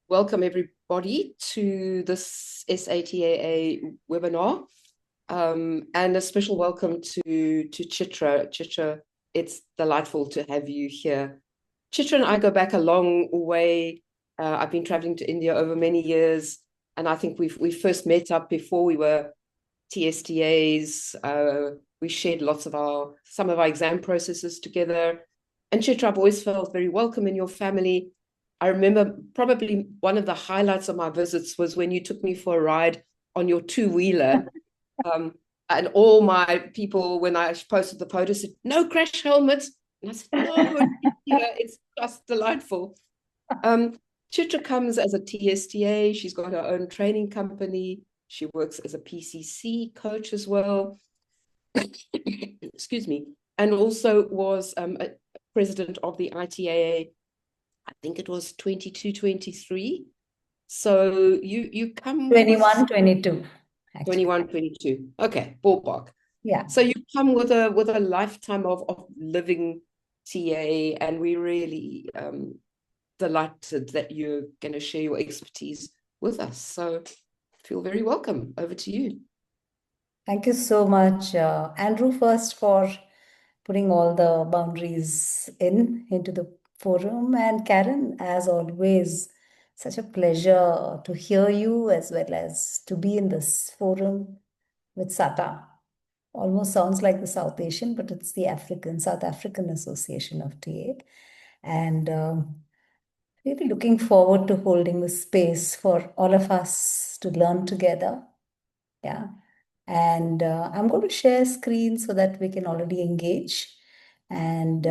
welcome everybody to this SATAA webinar, and a special welcome to Chitra. Chitra, it's delightful to have you here. Chitra and I go back a long way. I've been traveling to India over many years, and I think we first met up before we were TSTAs. We shared some of our exam processes together. And Chitra, I've always felt very welcome in your family. I remember probably one of the highlights of my visits was when you took me for a ride on your two-wheeler. And all my people, when I posted the photo, said, "No crash helmets." And I said, "No, it's just delightful." Chitra comes as a TSTA. She's got her own training company. She works as a PCC coach as well. Excuse me. And also was a president of the ITAA. I think it was 22, 23. So you come 21, 22. 21, 22. Okay, ballpark. Yeah. So you come with a lifetime of living TA, and we really delighted that you're going to share your expertise with us. So feel very welcome. Over to you. Thank you so much, Andrew, first for putting all the boundaries into the forum. And Karen, as always, such a pleasure to hear you as well as to be in this forum with SATA. Almost sounds like the South Asian, but it's the South African Association of TA. And really looking forward to holding the space for all of us to learn together. Yeah. And I'm going to share screen so that we can already engage. And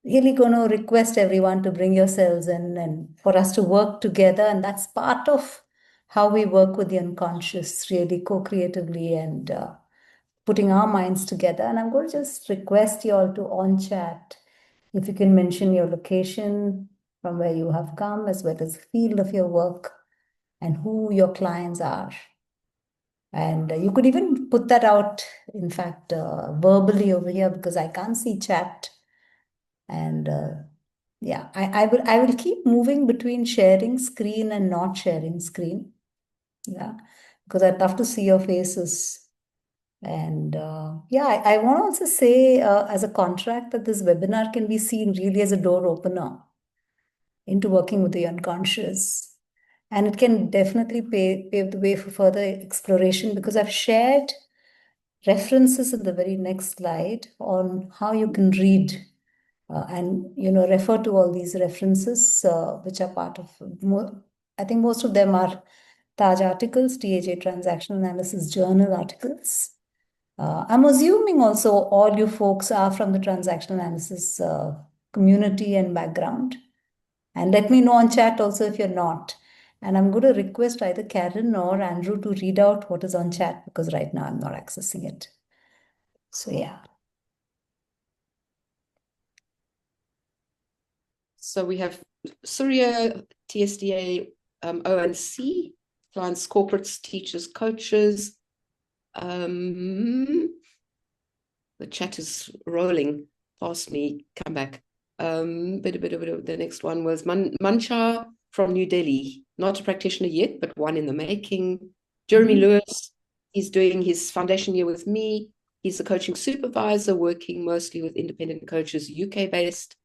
really going to request everyone to bring yourselves in and for us to work together. And that's part of how we work with the unconscious, really co-creatively and putting our minds together. And I'm going to just request you all to on chat. If you can mention your location from where you have come, as well as the field of your work and who your clients are. And you could even put that out, in fact, verbally over here, because I can't see chat. And yeah, I will keep moving between sharing screen and not sharing screen. Yeah, because I'd love to see your faces. And yeah, I want to also say as a contract that this webinar can be seen really as a door opener into working with the unconscious. And it can definitely pave the way for further exploration, because I've shared references in the very next slide on how you can read and refer to all these references, which are part of, I think most of them are TAJ articles, TAJ Transactional Analysis Journal articles. I'm assuming also all you folks are from the transactional analysis community and background. And let me know on chat also if you're not. And I'm going to request either Karen or Andrew to read out what is on chat, because right now I'm not accessing it. So yeah. So we have Surya, TSTA, ONC, clients, corporates, teachers, coaches. The chat is rolling past me. Come back. The next one was Mancha from New Delhi. Not a practitioner yet, but one in the making. Jeremy Lewis, he's doing his foundation year with me. He's a coaching supervisor, working mostly with independent coaches, UK-based.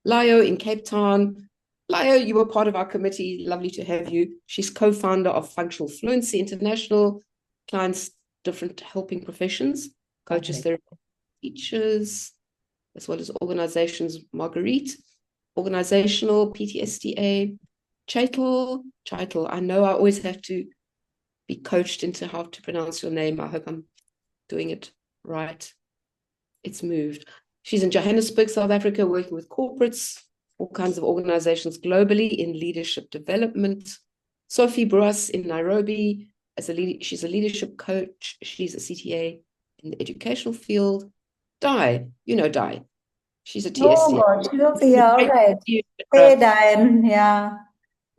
Layo in Cape Town. Layo, you were part of our committee. Lovely to have you. She's co-founder of Functional Fluency International. Clients, different helping professions, coaches, therapists, teachers, as well as organizations. Marguerite, organizational, PTSTA. Chaital, I know I always have to be coached into how to pronounce your name. I hope I'm doing it right. It's moved. She's in Johannesburg, South Africa, working with corporates, all kinds of organizations globally in leadership development. Sophie Bruas in Nairobi, she's a leadership coach. She's a CTA in the educational field. Di, you know Di. She's a TSTA. Oh gosh, yeah, all right. Hey, Diane, yeah.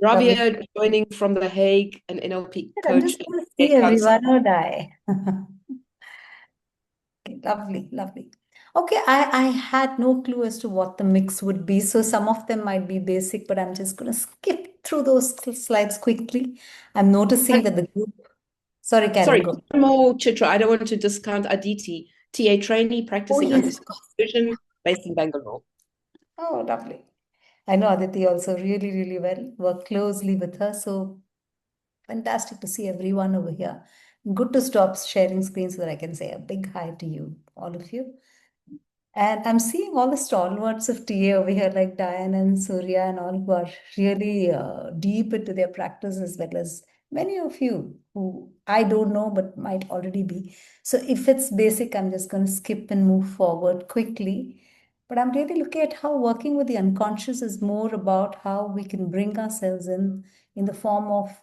Rabia joining from The Hague, an NLP coach. I'm just going to see everyone or die. Okay, lovely. Okay, I had no clue as to what the mix would be. So some of them might be basic, but I'm just going to skip through those slides quickly. I'm noticing that the group, sorry, Karen, Sorry, go. one more, Chitra. I don't want to discount Aditi, TA trainee Oh, practicing under yes, of course. supervision based in Bangalore. Oh, lovely. I know Aditi also really, really well, work closely with her. So fantastic to see everyone over here. Good to stop sharing screen so that I can say a big hi to you, all of you. And I'm seeing all the stalwarts of TA over here, like Diane and Surya and all who are really deep into their practice, as well as many of you who I don't know but might already be. So if it's basic, I'm just going to skip and move forward quickly. But I'm really looking at how working with the unconscious is more about how we can bring ourselves in the form of,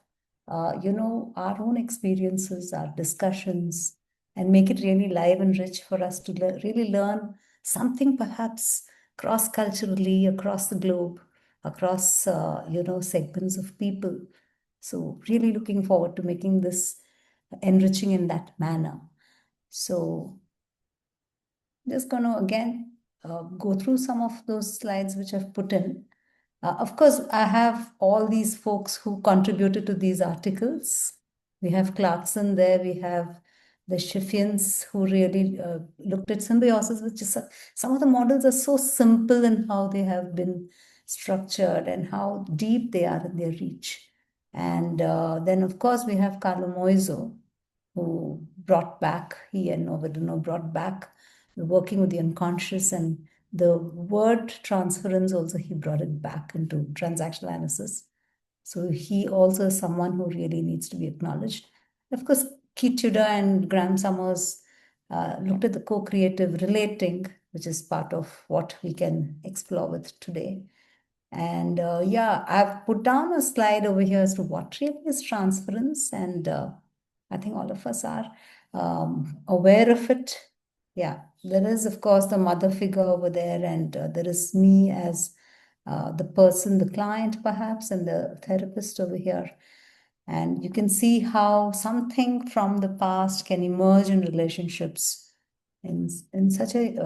our own experiences, our discussions, and make it really live and rich for us to really learn something perhaps cross-culturally across the globe, across segments of people. So really looking forward to making this enriching in that manner. So just going to again go through some of those slides which I've put in. Of course, I have all these folks who contributed to these articles. We have Clarkson there, we have the Shiffians who really looked at symbiosis, which is some of the models are so simple in how they have been structured and how deep they are in their reach. And then, of course, we have Carlo Moiso, who brought back, he and Novadino brought back working with the unconscious, and the word transference also, he brought it back into transactional analysis. So he also is someone who really needs to be acknowledged. Of course, Keith Tudor and Graham Summers looked at the co-creative relating, which is part of what we can explore with today. And yeah, I've put down a slide over here as to what really is transference. And I think all of us are aware of it. Yeah, there is, of course, the mother figure over there, and there is me as the person, the client, perhaps, and the therapist over here. And you can see how something from the past can emerge in relationships in such a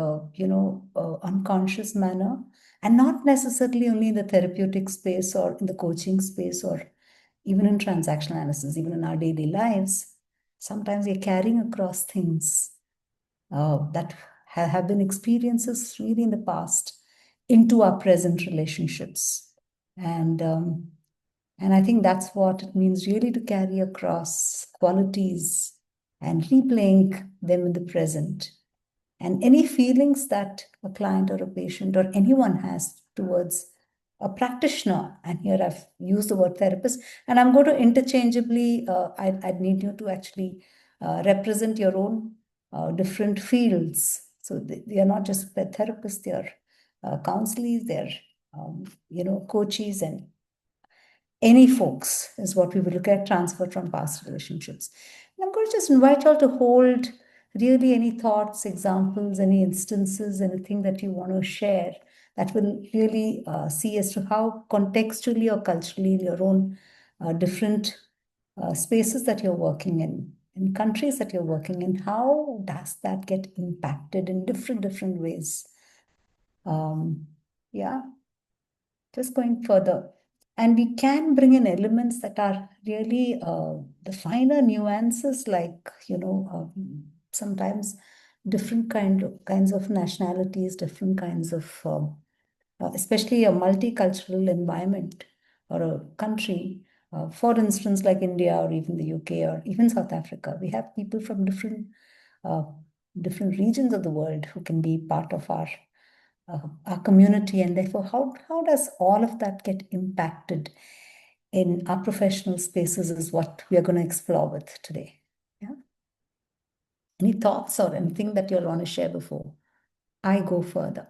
unconscious manner, and not necessarily only in the therapeutic space or in the coaching space or even in transactional analysis, even in our daily lives. Sometimes we're carrying across things that have been experiences really in the past into our present relationships. And I think that's what it means really to carry across qualities and replaying them in the present. And any feelings that a client or a patient or anyone has towards a practitioner, and here I've used the word therapist, and I'm going to interchangeably, I'd need you to actually represent your own different fields. So they are not just the therapists, they are counselors, they're, coaches, and any folks is what we will look at, transfer from past relationships. And I'm going to just invite you all to hold really any thoughts, examples, any instances, anything that you want to share that will really see as to how contextually or culturally in your own different spaces that you're working in countries that you're working in, how does that get impacted in different ways? Yeah, just going further. And we can bring in elements that are really the finer nuances, like, sometimes different kinds of nationalities, different kinds of, especially a multicultural environment or a country. For instance, like India or even the UK or even South Africa, we have people from uh, different regions of the world who can be part of our community, and therefore how does all of that get impacted in our professional spaces is what we are going to explore with today. Yeah, any thoughts or anything that you'll want to share before I go further?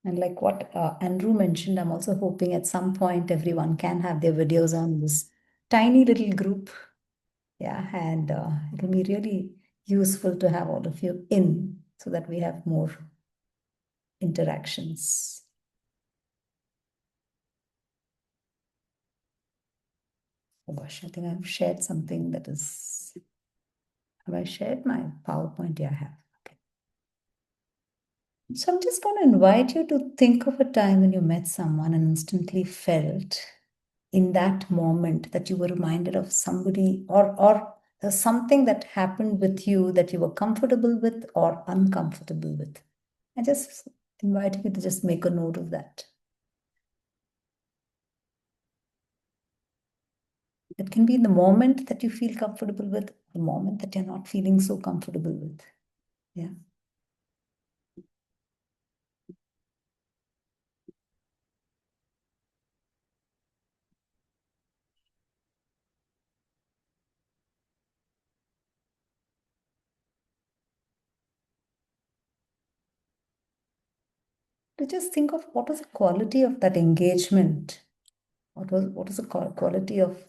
And like what Andrew mentioned, I'm also hoping at some point everyone can have their videos on this tiny little group. Yeah, and it'll be really useful to have all of you in so that we have more interactions. Oh gosh, I think I've shared something that is, have I shared my PowerPoint? Yeah, I have. Okay. So I'm just going to invite you to think of a time when you met someone and instantly felt in that moment that you were reminded of somebody or something that happened with you that you were comfortable with or uncomfortable with. I just invite you to just make a note of that. It can be the moment that you feel comfortable with, the moment that you're not feeling so comfortable with. Yeah. To just think of what was the quality of that engagement. What was the quality of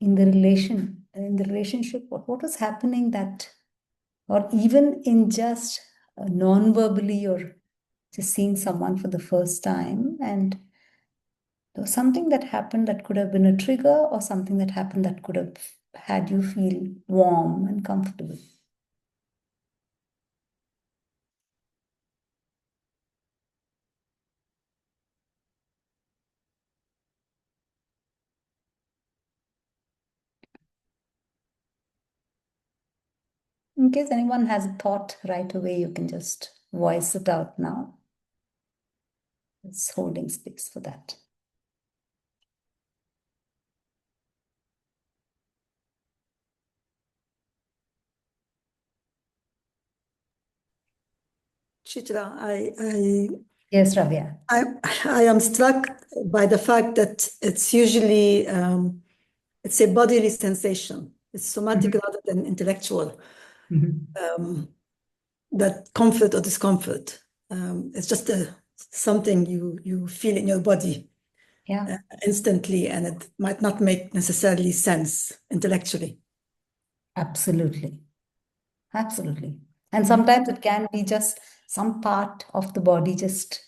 in the relationship, what was happening that, or even in just non-verbally or just seeing someone for the first time, and there was something that happened that could have been a trigger or something that happened that could have had you feel warm and comfortable. In case anyone has a thought right away, you can just voice it out now. It's holding space for that. Chitra, Yes, Ravya. I am struck by the fact that it's usually it's a bodily sensation. It's somatic rather than intellectual. That comfort or discomfort. It's just something you feel in your body Yeah. instantly, and it might not make necessarily sense intellectually. Absolutely. Absolutely. And sometimes it can be just some part of the body just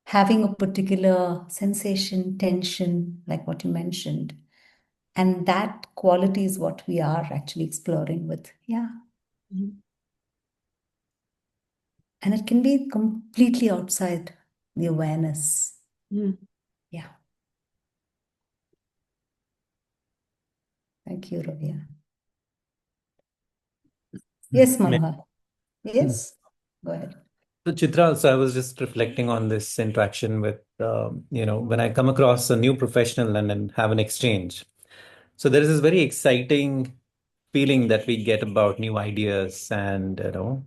having a particular sensation, tension, like what you mentioned. And that quality is what we are actually exploring with. Yeah. And it can be completely outside the awareness. Yeah. Thank you, Ravia. Yes, Manohar. Yes. Go ahead. So Chitra, so I was just reflecting on this interaction with, when I come across a new professional and then have an exchange. So there is this very exciting feeling that we get about new ideas and,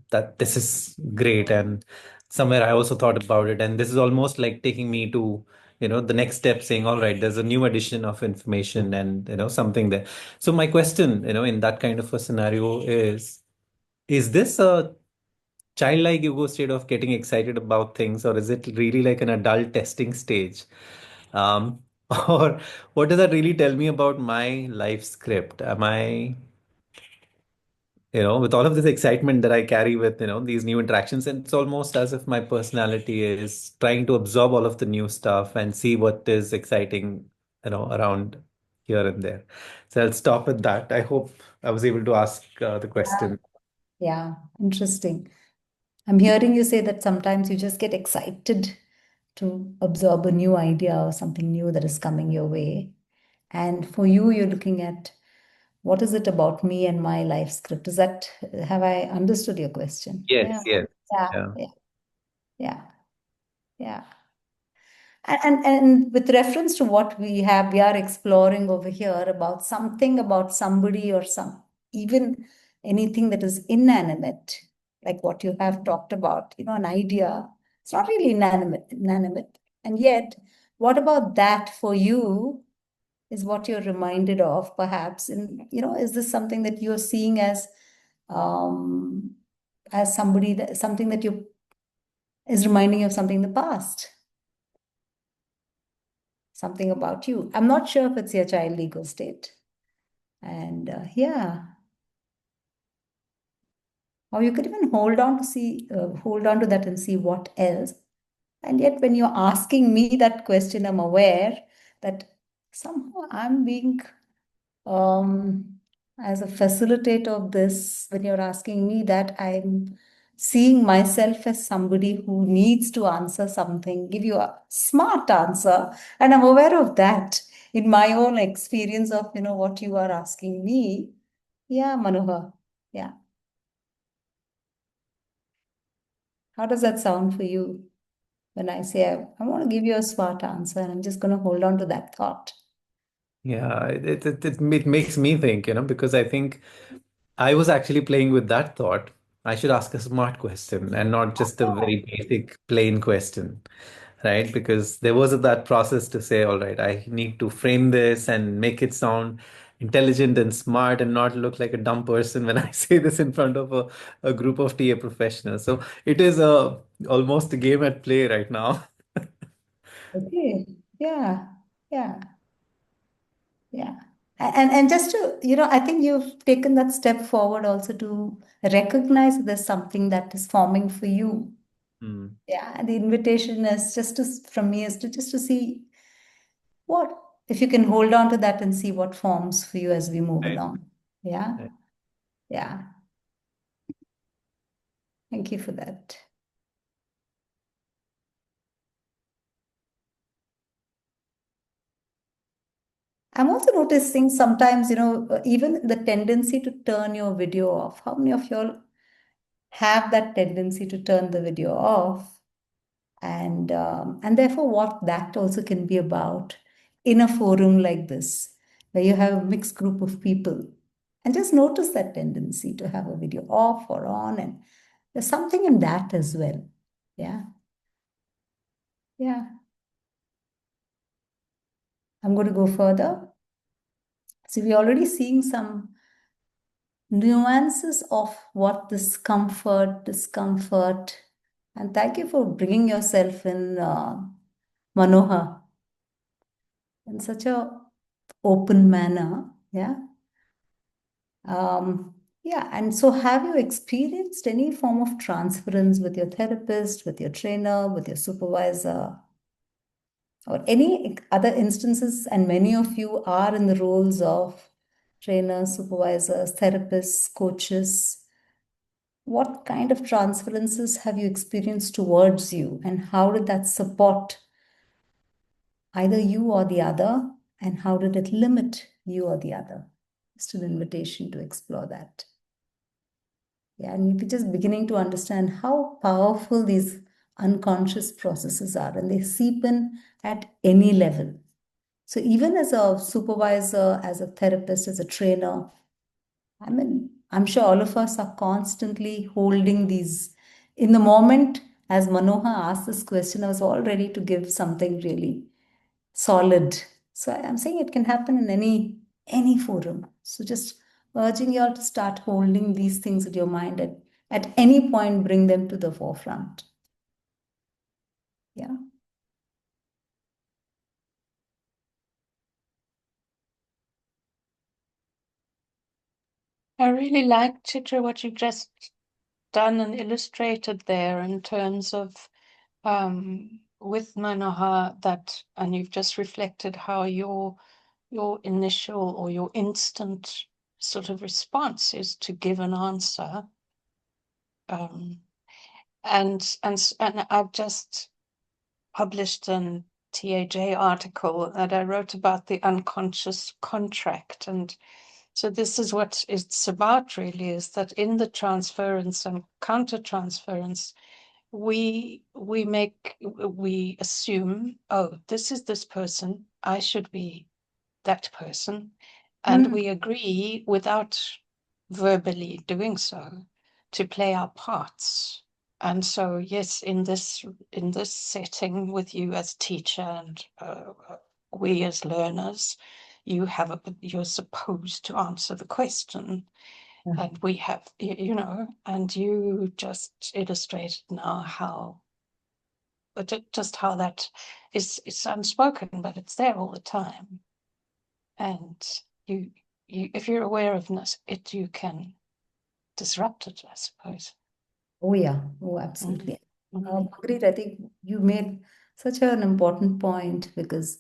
that this is great. And somewhere I also thought about it. And this is almost like taking me to, the next step saying, all right, there's a new addition of information and, something there. So my question, in that kind of a scenario is this a childlike ego state of getting excited about things, or is it really like an adult testing stage? Um, or what does that really tell me about my life script? Am I, with all of this excitement that I carry with, these new interactions, and it's almost as if my personality is trying to absorb all of the new stuff and see what is exciting, around here and there. So I'll stop with that. I hope I was able to ask the question. Yeah. Interesting. I'm hearing you say that sometimes you just get excited to absorb a new idea or something new that is coming your way. And for you, you're looking at what is it about me and my life script? Have I understood your question? Yes, yes. Yeah, Yeah. yeah, yeah, yeah. And with reference to what we are exploring over here about something about somebody or even anything that is inanimate, like what you have talked about, an idea. It's not really inanimate. And yet, what about that for you is what you're reminded of, perhaps? And, is this something that you're seeing as something that you is reminding you of something in the past? Something about you. I'm not sure if it's your child ego state. And yeah. Or you could even hold on to that and see what else. And yet, when you're asking me that question, I'm aware that somehow I'm being, as a facilitator of this, when you're asking me that, I'm seeing myself as somebody who needs to answer something, give you a smart answer. And I'm aware of that in my own experience of, what you are asking me. Yeah, Manohar. Yeah. How does that sound for you when I say I want to give you a smart answer and I'm just going to hold on to that thought? Yeah, it makes me think, because I think I was actually playing with that thought. I should ask a smart question and not just a very basic, plain question, right? Because there was that process to say, all right, I need to frame this and make it sound intelligent and smart and not look like a dumb person when I say this in front of a group of TA professionals. So it is almost a game at play right now. Okay. Yeah. Yeah. Yeah. And just to, I think you've taken that step forward also to recognize there's something that is forming for you. Hmm. Yeah. And the invitation is from me is to just to see what, if you can hold on to that and see what forms for you as we move Right. along. Yeah. Right. Yeah. Thank you for that. I'm also noticing sometimes, even the tendency to turn your video off. How many of y'all have that tendency to turn the video off? And therefore, what that also can be about in a forum like this, where you have a mixed group of people, and just notice that tendency to have a video off or on, and there's something in that as well. Yeah, yeah. I'm going to go further. So we're already seeing some nuances of what discomfort, and thank you for bringing yourself in, Manohar, in such a open manner. Yeah. Yeah, and so have you experienced any form of transference with your therapist, with your trainer, with your supervisor, or any other instances? And many of you are in the roles of trainers, supervisors, therapists, coaches. What kind of transferences have you experienced towards you, and how did that support either you or the other, and how did it limit you or the other? Just an invitation to explore that. Yeah, and we're just beginning to understand how powerful these unconscious processes are, and they seep in at any level. So even as a supervisor, as a therapist, as a trainer, I mean, I'm sure all of us are constantly holding these. In the moment, as Manohar asked this question, I was all ready to give something really solid. So I'm saying it can happen in any forum. So just urging you all to start holding these things in your mind at any point, bring them to the forefront. Yeah. I really like, Chitra, what you've just done and illustrated there in terms of with Manohar, that, and you've just reflected how your initial or your instant sort of response is to give an answer. And I've just published an TAJ article that I wrote about the unconscious contract. And so this is what it's about, really, is that in the transference and counter-transference, we assume, oh, this is this person, I should be that person. And we agree without verbally doing so to play our parts. And so, yes, in this setting with you as teacher and we as learners, you're supposed to answer the question, and we have, and you just illustrated now how, just how that is unspoken, but it's there all the time, and you if you're aware of it, you can disrupt it, I suppose. Oh, yeah. Oh, absolutely. Mhm. Agreed. I think you made such an important point because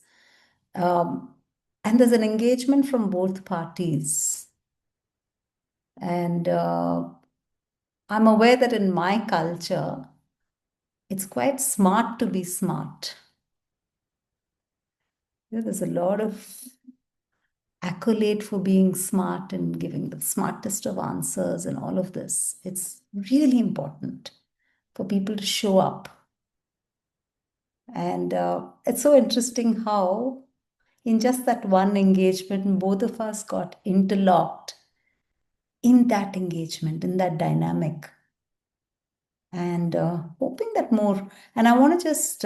And there's an engagement from both parties. And I'm aware that in my culture, it's quite smart to be smart. There's a lot of accolade for being smart and giving the smartest of answers and all of this. It's really important for people to show up. And it's so interesting how in just that one engagement, both of us got interlocked in that engagement, in that dynamic. And hoping that more, and I want to just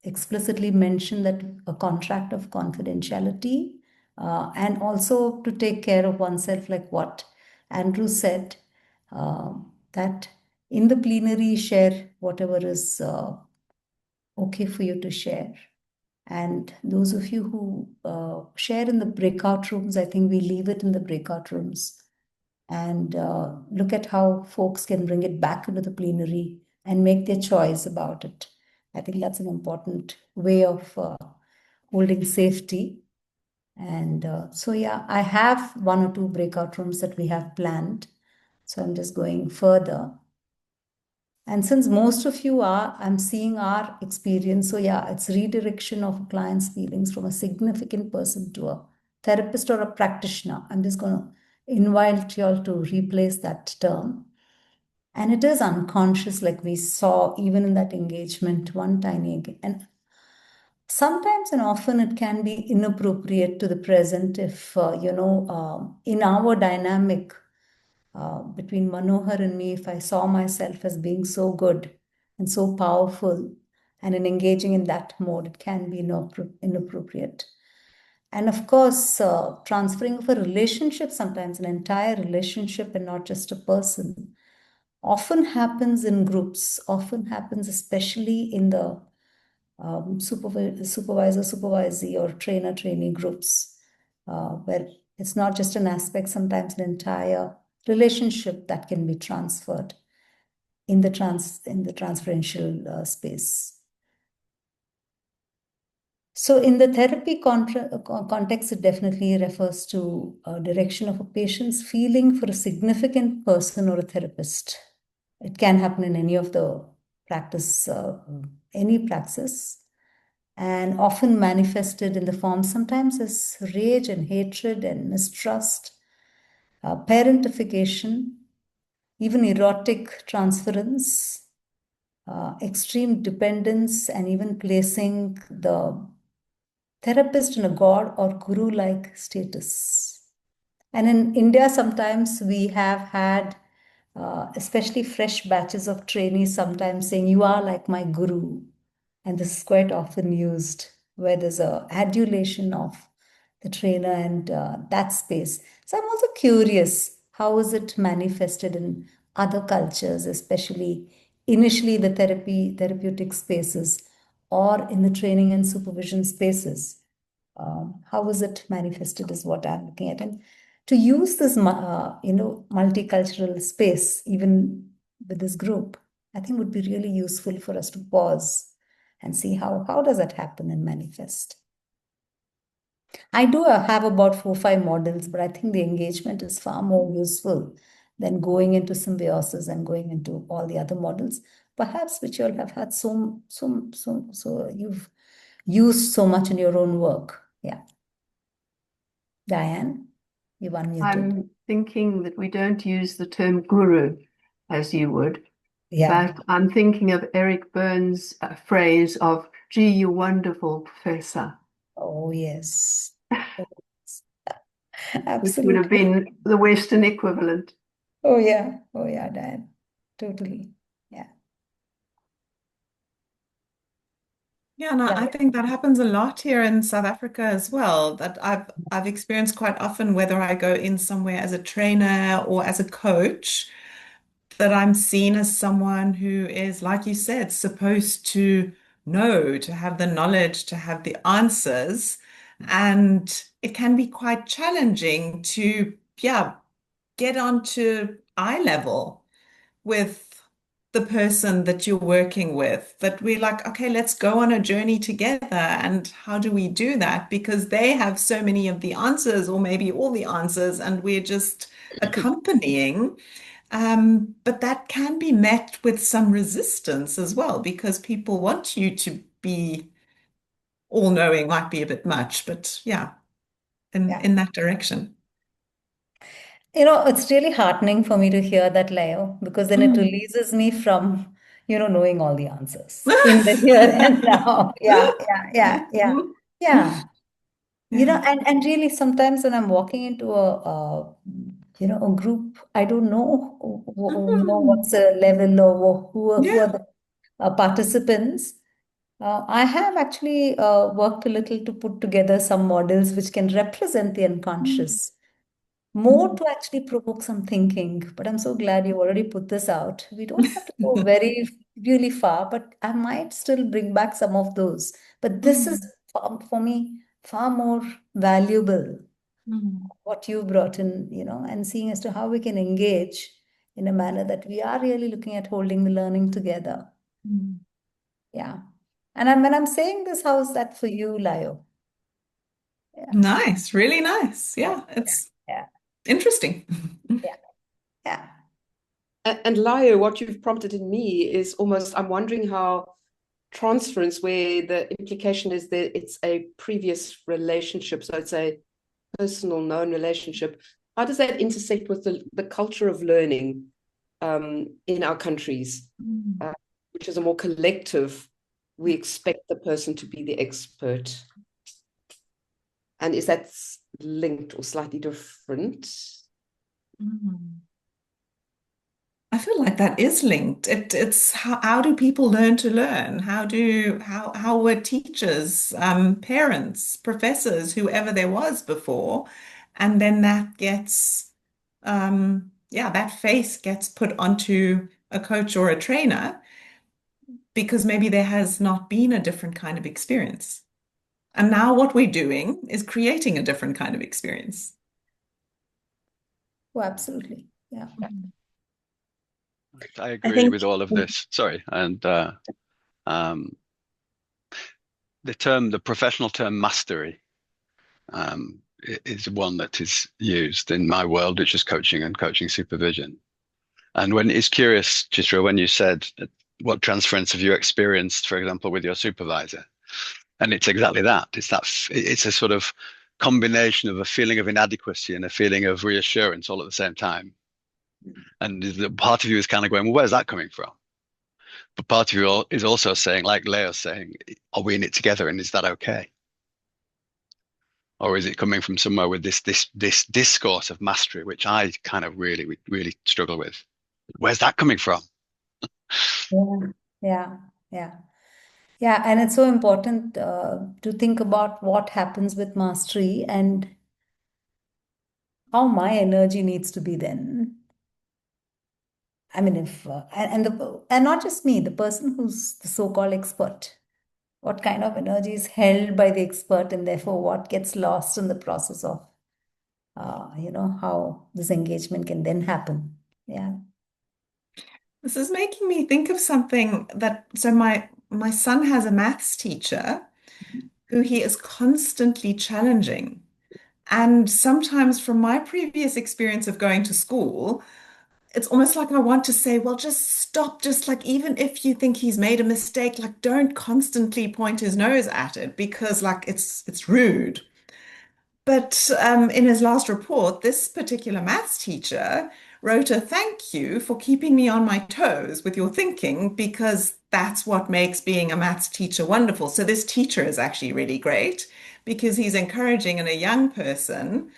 explicitly mention that a contract of confidentiality and also to take care of oneself, like what Andrew said, that in the plenary, share whatever is okay for you to share. And those of you who share in the breakout rooms, I think we leave it in the breakout rooms and look at how folks can bring it back into the plenary and make their choice about it. I think that's an important way of holding safety. And so, yeah, I have one or two breakout rooms that we have planned. So I'm just going further. And since most of you are, I'm seeing our experience. So yeah, it's redirection of a client's feelings from a significant person to a therapist or a practitioner. I'm just going to invite you all to replace that term. And it is unconscious, like we saw even in that engagement, one tiny, and sometimes and often it can be inappropriate to the present if, in our dynamic, between Manohar and me, if I saw myself as being so good and so powerful and in engaging in that mode, it can be inappropriate. And of course, transferring of a relationship, sometimes an entire relationship and not just a person, often happens in groups, often happens especially in the supervisor, supervisee, or trainer, trainee groups, where it's not just an aspect, sometimes an entire relationship that can be transferred in the transferential space. So in the therapy context, it definitely refers to a direction of a patient's feeling for a significant person or a therapist. It can happen in any of the practice, any praxis, and often manifested in the form sometimes as rage and hatred and mistrust, parentification, even erotic transference, extreme dependence, and even placing the therapist in a god or guru-like status. And in India, sometimes we have had, especially fresh batches of trainees, sometimes saying, "You are like my guru." And this is quite often used where there's a adulation of the trainer and that space. So I'm also curious, how is it manifested in other cultures, especially initially the therapeutic spaces or in the training and supervision spaces? How is it manifested is what I'm looking at. And to use this, multicultural space, even with this group, I think would be really useful for us to pause and see how does that happen and manifest. I do have about 4 or 5 models, but I think the engagement is far more useful than going into symbiosis and going into all the other models, perhaps which you'll have had so you've used so much in your own work. Yeah. Diane, you've unmuted. I'm thinking that we don't use the term guru as you would. Yeah. But I'm thinking of Eric Burns' phrase of, "Gee, you wonderful professor." Oh, yes. Which Absolutely. would have been the Western equivalent. Oh, yeah. Oh, yeah, Diane. Totally. Yeah. Yeah, no, I think that happens a lot here in South Africa as well. That I've experienced quite often, whether I go in somewhere as a trainer or as a coach, that I'm seen as someone who is, like you said, supposed to know, to have the knowledge, to have the answers. And it can be quite challenging to, yeah, get onto eye level with the person that you're working with, that we're like, okay, let's go on a journey together. And how do we do that? Because they have so many of the answers, or maybe all the answers, and we're just accompanying. But that can be met with some resistance as well, because people want you to be all-knowing, might be a bit much, but yeah, in that direction. It's really heartening for me to hear that, Leo, because then it releases me from, knowing all the answers in the here and now. Yeah. And really sometimes when I'm walking into a group, I don't know, what's the level or who are the participants. I have actually worked a little to put together some models which can represent the unconscious more to actually provoke some thinking. But I'm so glad you already put this out. We don't have to go very, really far, but I might still bring back some of those. But this is, for me, far more valuable, what you brought in, and seeing as to how we can engage in a manner that we are really looking at holding the learning together. Yeah. And when I'm saying this, how is that for you, Layo? Yeah. Nice, really nice. Yeah, it's interesting. Yeah. And Layo, what you've prompted in me is almost, I'm wondering how transference, where the implication is that it's a previous relationship, so it's a personal known relationship, how does that intersect with the culture of learning in our countries, which is a more collective, we expect the person to be the expert? And is that linked or slightly different? I feel like that is linked. It's how do people learn to learn? How were teachers, parents, professors, whoever there was before, and then that gets that face gets put onto a coach or a trainer because maybe there has not been a different kind of experience. And now what we're doing is creating a different kind of experience. Oh, absolutely. Yeah. I agree with all of this. Sorry. And the professional term mastery is one that is used in my world, which is coaching and coaching supervision. And when it's curious, Chitra, when you said what transference have you experienced, for example, with your supervisor? And it's exactly that. It's a sort of combination of a feeling of inadequacy and a feeling of reassurance all at the same time. And the part of you is kind of going, well, where's that coming from? But part of you is also saying, like Leo's saying, are we in it together, and is that okay? Or is it coming from somewhere with this discourse of mastery, which I kind of really, really struggle with? Where's that coming from? Yeah. And it's so important to think about what happens with mastery and how my energy needs to be then. I mean, if and not just me, the person who's the so-called expert, what kind of energy is held by the expert, and therefore what gets lost in the process of, how this engagement can then happen. Yeah. This is making me think of something so my son has a maths teacher who he is constantly challenging. And sometimes from my previous experience of going to school, it's almost like I want to say, well, just stop, just like, even if you think he's made a mistake, like, don't constantly point his nose at it, because like it's rude. But in his last report, this particular maths teacher wrote a thank you for keeping me on my toes with your thinking, because that's what makes being a maths teacher wonderful. So this teacher is actually really great because he's encouraging in a young person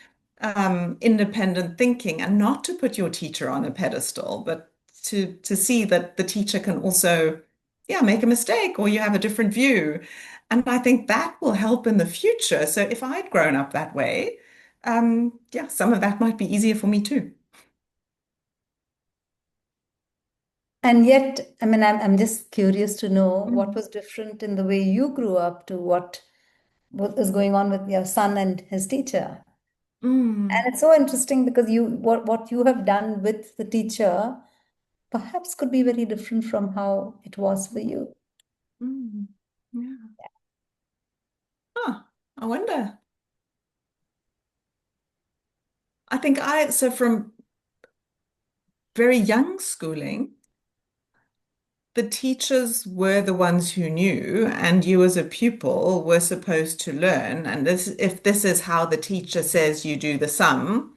independent thinking, and not to put your teacher on a pedestal, but to see that the teacher can also, make a mistake, or you have a different view. And I think that will help in the future. So if I'd grown up that way, some of that might be easier for me too. And yet, I mean, I'm just curious to know what was different in the way you grew up to what is going on with your son and his teacher. And it's so interesting because what you have done with the teacher perhaps could be very different from how it was for you. Yeah. Huh, I wonder. I think so from very young schooling, the teachers were the ones who knew, and you as a pupil were supposed to learn. And if this is how the teacher says you do the sum,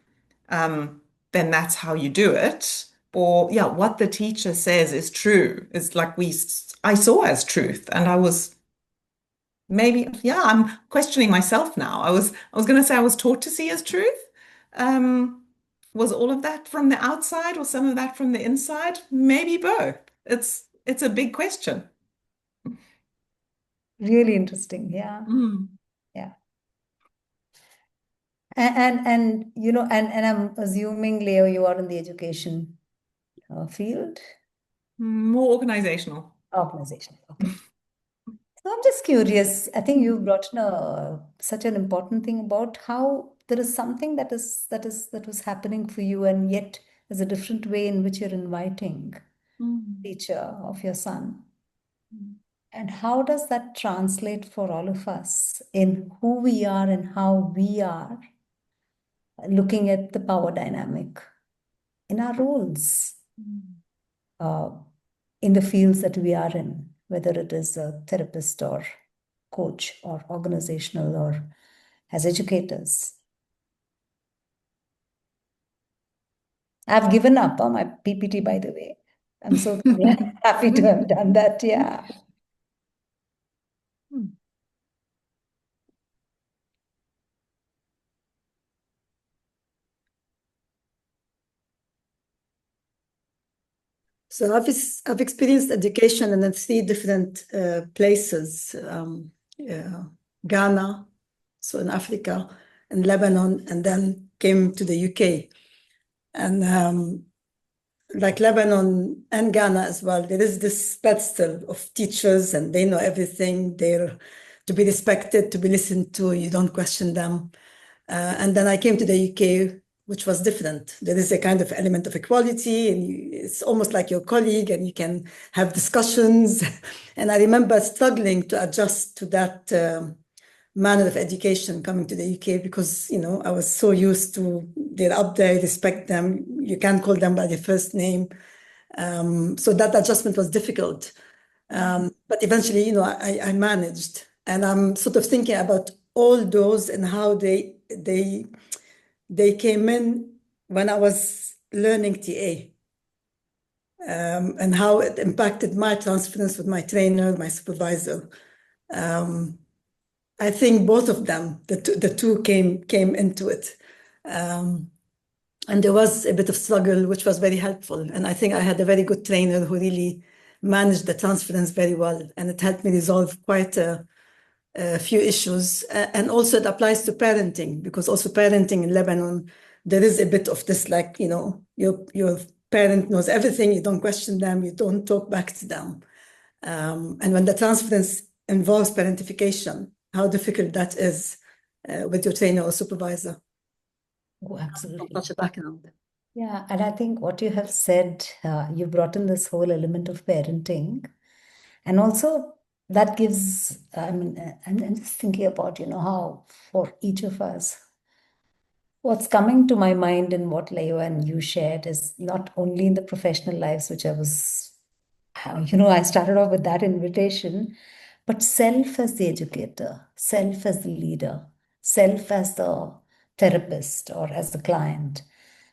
then that's how you do it. Or yeah, what the teacher says is true. It's like I saw as truth, and I was maybe, yeah, I'm questioning myself now. I was going to say I was taught to see as truth. Was all of that from the outside or some of that from the inside? Maybe both. It's a big question. Really interesting. Yeah. Yeah. And you know, and I'm assuming, Leo, you are in the education field. More organizational. Organizational. Okay. So I'm just curious. I think you brought in such an important thing about how there is something that was happening for you, and yet there's a different way in which you're inviting teacher of your son. And how does that translate for all of us in who we are and how we are looking at the power dynamic in our roles in the fields that we are in, whether it is a therapist or coach or organizational or as educators? I've given up on my PPT, by the way. I'm so happy to have done that. Yeah. So I've experienced education in 3 different places: Ghana, so in Africa, and Lebanon, and then came to the UK. And like Lebanon and Ghana as well, there is this pedestal of teachers, and they know everything. They're to be respected, to be listened to. You don't question them. And then I came to the UK, which was different. There is a kind of element of equality, and it's almost like your colleague, and you can have discussions. And I remember struggling to adjust to that manner of education coming to the UK, because, you know, I was so used to they're up there, respect them. You can't call them by their first name. So that adjustment was difficult. But eventually, you know, I managed. And I'm sort of thinking about all those and how they came in when I was learning TA, and how it impacted my transference with my trainer, my supervisor. I think both of them, the two came into it. And there was a bit of struggle, which was very helpful. And I think I had a very good trainer who really managed the transference very well. And it helped me resolve quite a few issues. And also it applies to parenting, because also parenting in Lebanon, there is a bit of this, like, you know, your parent knows everything, you don't question them, you don't talk back to them. And when the transference involves parentification, how difficult that is with your trainer or supervisor. Oh, absolutely. Such a background. Yeah, and I think what you have said, you brought in this whole element of parenting. And also that gives, I mean, I'm just thinking about, you know, how for each of us, what's coming to my mind and what Leo and you shared is not only in the professional lives, which I was, you know, I started off with that invitation, but self as the educator, self as the leader, self as the therapist or as the client.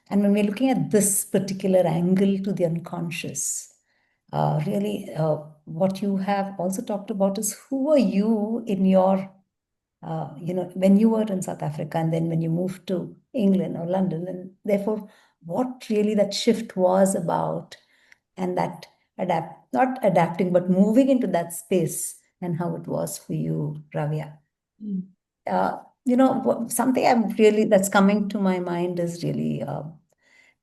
And when we're looking at this particular angle to the unconscious, really what you have also talked about is who are you in your, you know, when you were in South Africa and then when you moved to England or London, and therefore what really that shift was about, and that not adapting, but moving into that space and how it was for you, Ravia. You know, something that's coming to my mind is really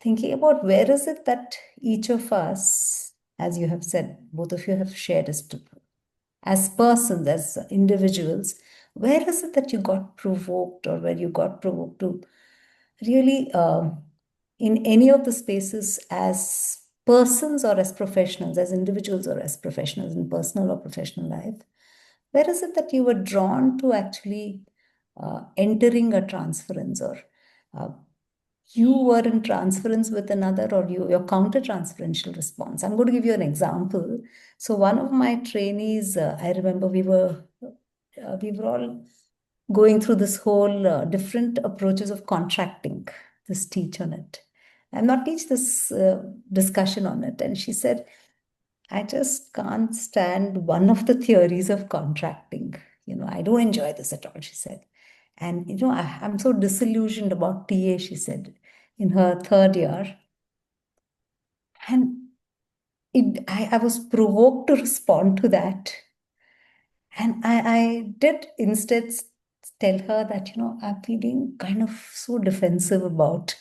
thinking about where is it that each of us, as you have said, both of you have shared as persons, as individuals, where is it that you got provoked, or where you got provoked to really, in any of the spaces as persons or as professionals, as individuals or as professionals in personal or professional life, where is it that you were drawn to actually entering a transference, or you were in transference with another, or your counter-transferential response? I'm going to give you an example. So one of my trainees, I remember we were all going through this whole different approaches of contracting, this teach on it. And not teach this discussion on it. And she said, I just can't stand one of the theories of contracting. I don't enjoy this at all, she said. And, I'm so disillusioned about TA, she said, in her third year. And I was provoked to respond to that. And I did instead tell her that, I'm feeling kind of so defensive about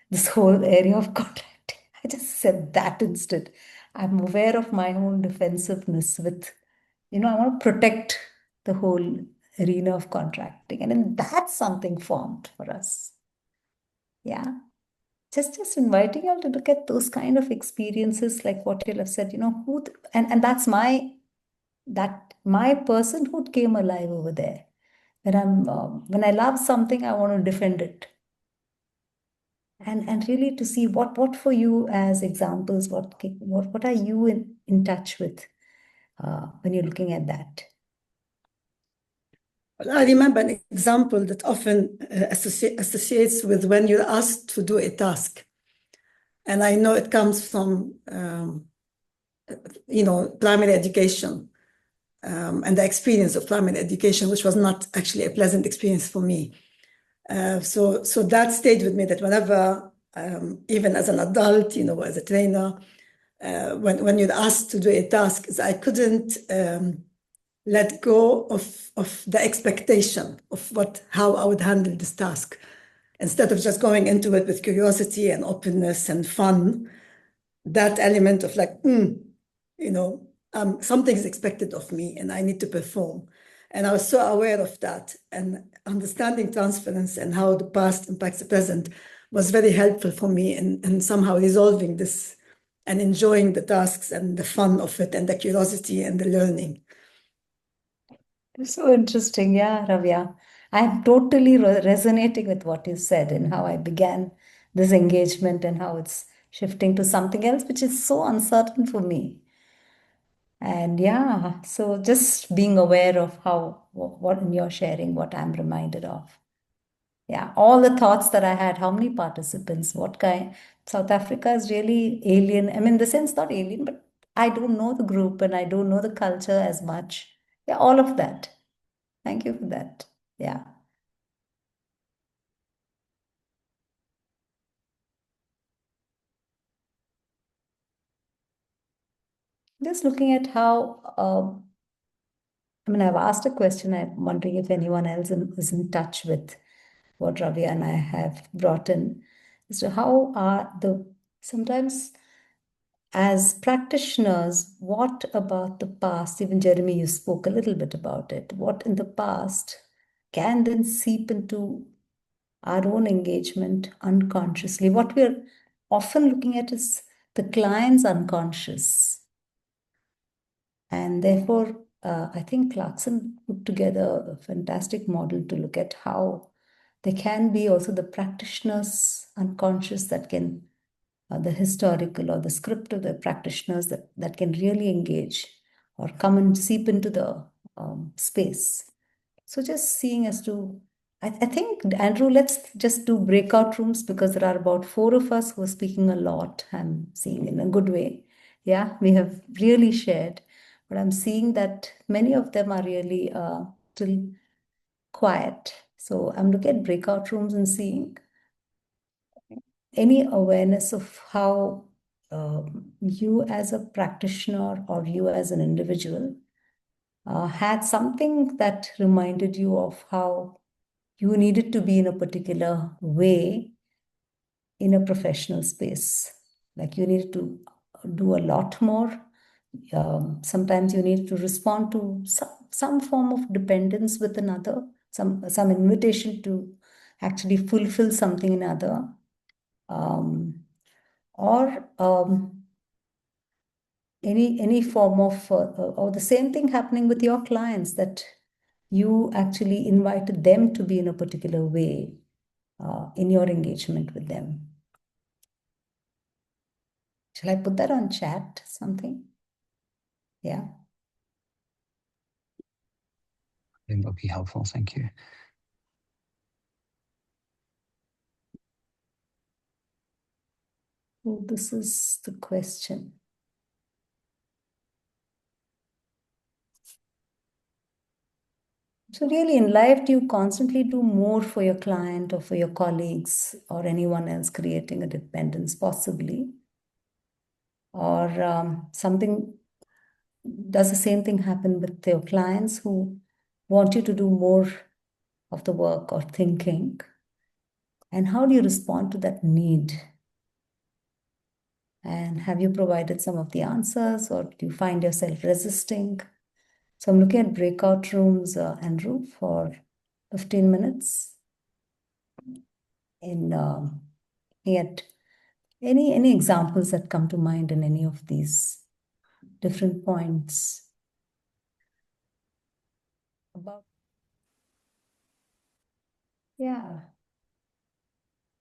this whole area of contracting. I just said that instead. I'm aware of my own defensiveness with, I want to protect the whole arena of contracting. And then that's something formed for us. Yeah. Just inviting you all to look at those kind of experiences, like what you'll have said, and that's my personhood came alive over there. When I love something, I want to defend it. And really to see what for you as examples, what are you in touch with when you're looking at that? Well, I remember an example that often associates with when you're asked to do a task. And I know it comes from, primary education and the experience of primary education, which was not actually a pleasant experience for me. So that stayed with me, that whenever, even as an adult, as a trainer, when you're asked to do a task, I couldn't let go of the expectation of how I would handle this task. Instead of just going into it with curiosity and openness and fun, that element of like, something is expected of me and I need to perform. And I was so aware of that, and understanding transference and how the past impacts the present was very helpful for me in somehow resolving this and enjoying the tasks and the fun of it and the curiosity and the learning. It's so interesting. Yeah, Ravya. I'm totally resonating with what you said and how I began this engagement and how it's shifting to something else, which is so uncertain for me. And yeah, so just being aware of what in your sharing, what I'm reminded of. Yeah, all the thoughts that I had, how many participants, what kind, South Africa is really alien. I mean, in the sense, not alien, but I don't know the group and I don't know the culture as much. Yeah, all of that. Thank you for that. Yeah. Just looking at how, I've asked a question. I'm wondering if anyone else is in touch with what Ravi and I have brought in. So how are sometimes as practitioners, what about the past? Even Jeremy, you spoke a little bit about it. What in the past can then seep into our own engagement unconsciously? What we're often looking at is the client's unconscious. And therefore, I think Clarkson put together a fantastic model to look at how there can be also the practitioner's unconscious that can, the historical or the script of the practitioners that can really engage or come and seep into the space. So just seeing as to, I think, Andrew, let's just do breakout rooms because there are about 4 of us who are speaking a lot. I'm seeing in a good way. Yeah, we have really shared. But I'm seeing that many of them are really still quiet. So I'm looking at breakout rooms and seeing any awareness of how you as a practitioner or you as an individual had something that reminded you of how you needed to be in a particular way in a professional space. Like you needed to do a lot more. Sometimes you need to respond to some form of dependence with another, some invitation to actually fulfill something in other, or any form of, or the same thing happening with your clients, that you actually invited them to be in a particular way in your engagement with them. Shall I put that on chat, something? Yeah. I think that'll be helpful. Thank you. Oh, this is the question. So really in life, do you constantly do more for your client or for your colleagues or anyone else, creating a dependence possibly? Or something, does the same thing happen with your clients who want you to do more of the work or thinking? And how do you respond to that need? And have you provided some of the answers, or do you find yourself resisting? So I'm looking at breakout rooms, Andrew, for 15 minutes. In at any examples that come to mind in any of these different points about. Yeah.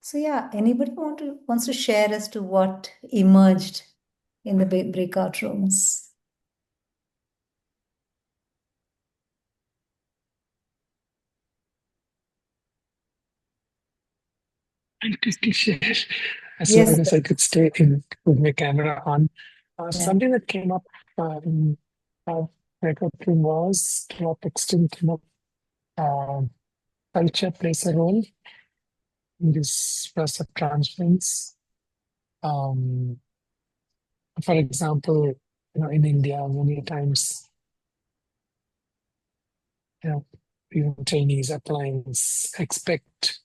So yeah, anybody wants to share as to what emerged in the breakout rooms? I'll quickly share as Yes. long as I could stay in with my camera on. Yeah. Something that came up in our breakout room was, to what extent, culture plays a role in this process of transference. For example, in India, many times, even trainees, applicants expect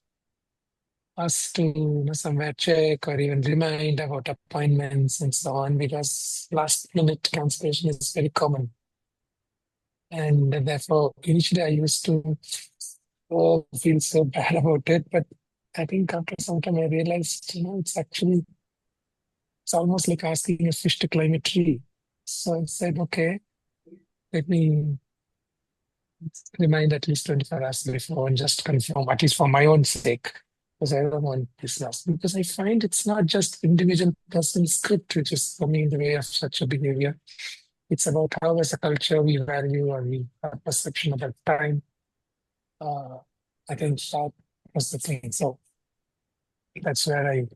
us to somewhere check or even remind about appointments and so on, because last minute cancellation is very common. And therefore, initially I used to feel so bad about it, but I think after some time I realized, it's almost like asking a fish to climb a tree. So I said, okay, let me remind at least 24 hours before and just confirm, at least for my own sake, because I don't want this loss. Because I find it's not just individual personal script which is coming in the way of such a behavior. It's about how, as a culture, we value or we have perception about time. I think that was the thing. So that's where I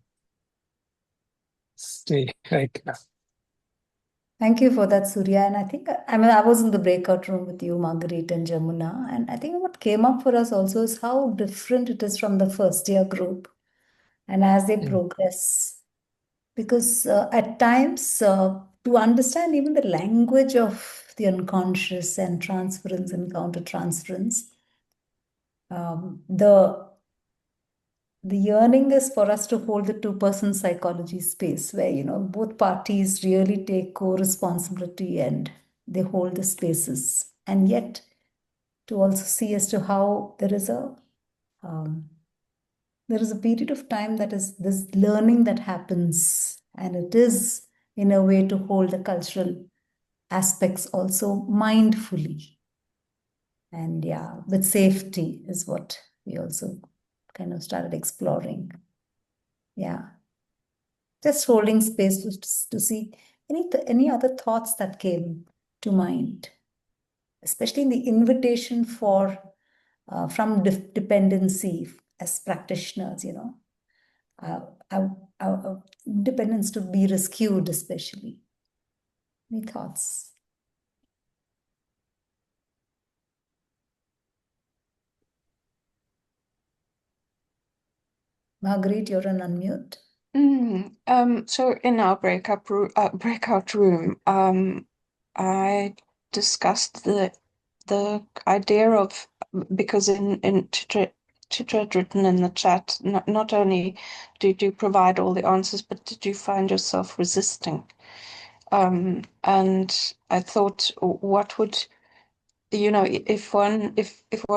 stay right now. Thank you for that, Surya. And I think, I was in the breakout room with you, Marguerite and Jamuna. And I think what came up for us also is how different it is from the first year group. And as they progress, because at times, to understand even the language of the unconscious and transference and countertransference, the yearning is for us to hold the two-person psychology space where, both parties really take co-responsibility and they hold the spaces. And yet to also see as to how there is a period of time that is this learning that happens, and it is in a way to hold the cultural aspects also mindfully. And yeah, with safety is what we also kind of started exploring. Yeah. Just holding space to see any other thoughts that came to mind, especially in the invitation for from dependency as practitioners, dependence to be rescued, especially. Any thoughts? Marguerite, you're on unmute. So in our breakout room, I discussed the idea of, because in Chitra had written in the chat, not only did you provide all the answers, but did you find yourself resisting? And I thought, what would, if one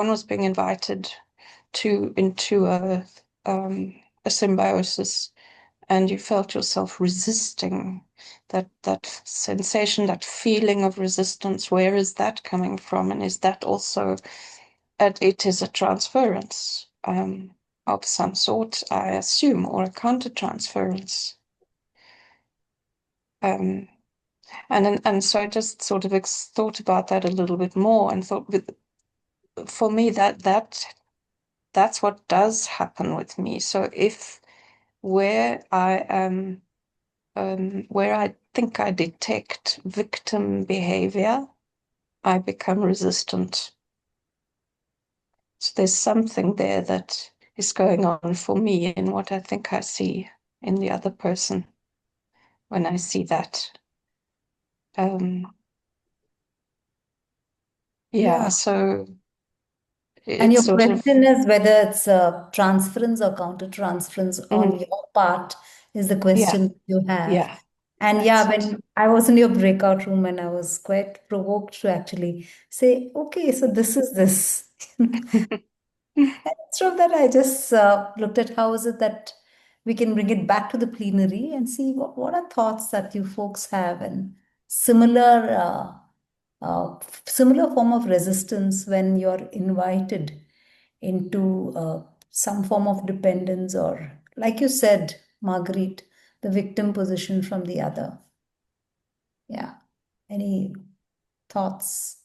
was being invited into a symbiosis and you felt yourself resisting, that sensation, that feeling of resistance, where is that coming from? And is that also, it is a transference of some sort, I assume, or a counter-transference. And so I just sort of thought about that a little bit more and thought, for me, that's what does happen with me. So if where I am, where I think I detect victim behavior, I become resistant. So there's something there that is going on for me in what I think I see in the other person when I see that. Yeah. So And your it's sort of, question is whether it's a transference or counter-transference on your part is the question you have. yeah. And That's when I was in your breakout room and I was quite provoked to actually say, okay, so this is this. And instead of that, I just looked at how is it that we can bring it back to the plenary and see what are thoughts that you folks have and similar similar form of resistance when you're invited into some form of dependence or, like you said, Marguerite, the victim position from the other. Yeah. Any thoughts?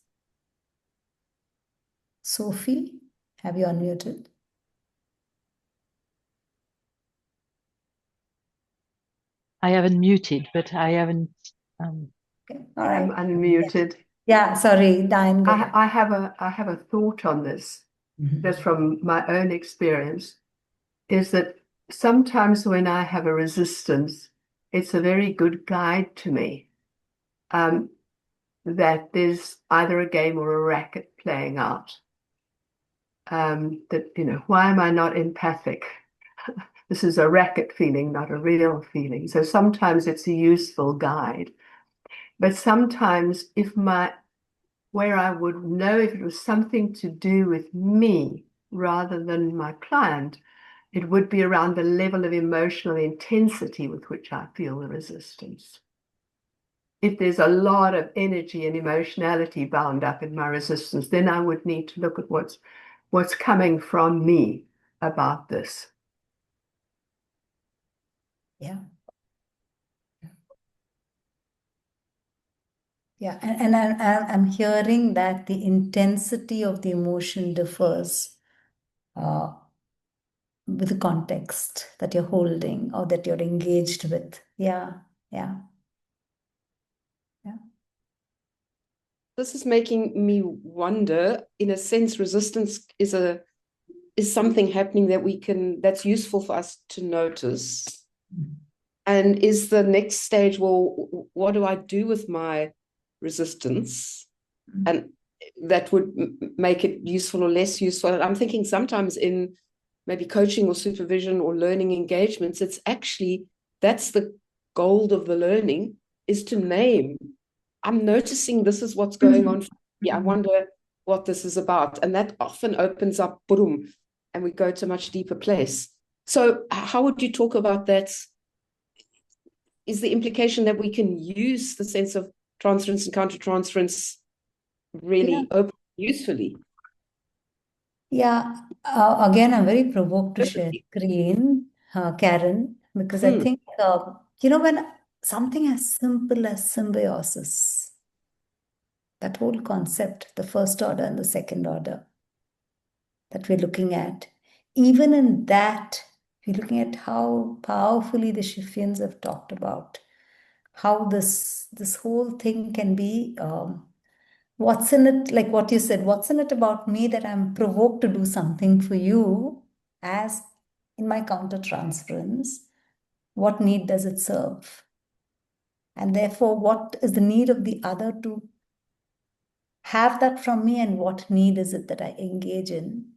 Sophie, have you unmuted? I haven't muted, but I haven't. Okay. All I am right. unmuted. Yeah, sorry, Diane. Go ahead. I have a thought on this, just from my own experience, is that sometimes when I have a resistance, it's a very good guide to me that there's either a game or a racket playing out. That, why am I not empathic? This is a racket feeling, not a real feeling. So sometimes it's a useful guide. But sometimes where I would know if it was something to do with me rather than my client, it would be around the level of emotional intensity with which I feel the resistance. If there's a lot of energy and emotionality bound up in my resistance, then I would need to look at what's coming from me about this. Yeah. Yeah, and I'm hearing that the intensity of the emotion differs with the context that you're holding or that you're engaged with. Yeah, yeah, yeah. This is making me wonder, in a sense, resistance is something happening that's useful for us to notice. And is the next stage, well, what do I do with my resistance? And that would make it useful or less useful. And I'm thinking sometimes in maybe coaching or supervision or learning engagements, it's actually, that's the gold of the learning, is to name. I'm noticing this is what's going on. Yeah, I wonder what this is about. And that often opens up, boom, and we go to a much deeper place. So how would you talk about that? Is the implication that we can use the sense of transference and countertransference really usefully? Yeah, again, I'm very provoked to share screen, Karen, because I think, when something as simple as symbiosis, that whole concept, the first order and the second order that we're looking at, even in that, we're looking at how powerfully the Shiffians have talked about how this whole thing can be what's in it, like what you said, what's in it about me that I'm provoked to do something for you, as in my counter-transference, what need does it serve? And therefore, what is the need of the other to have that from me, and what need is it that I engage in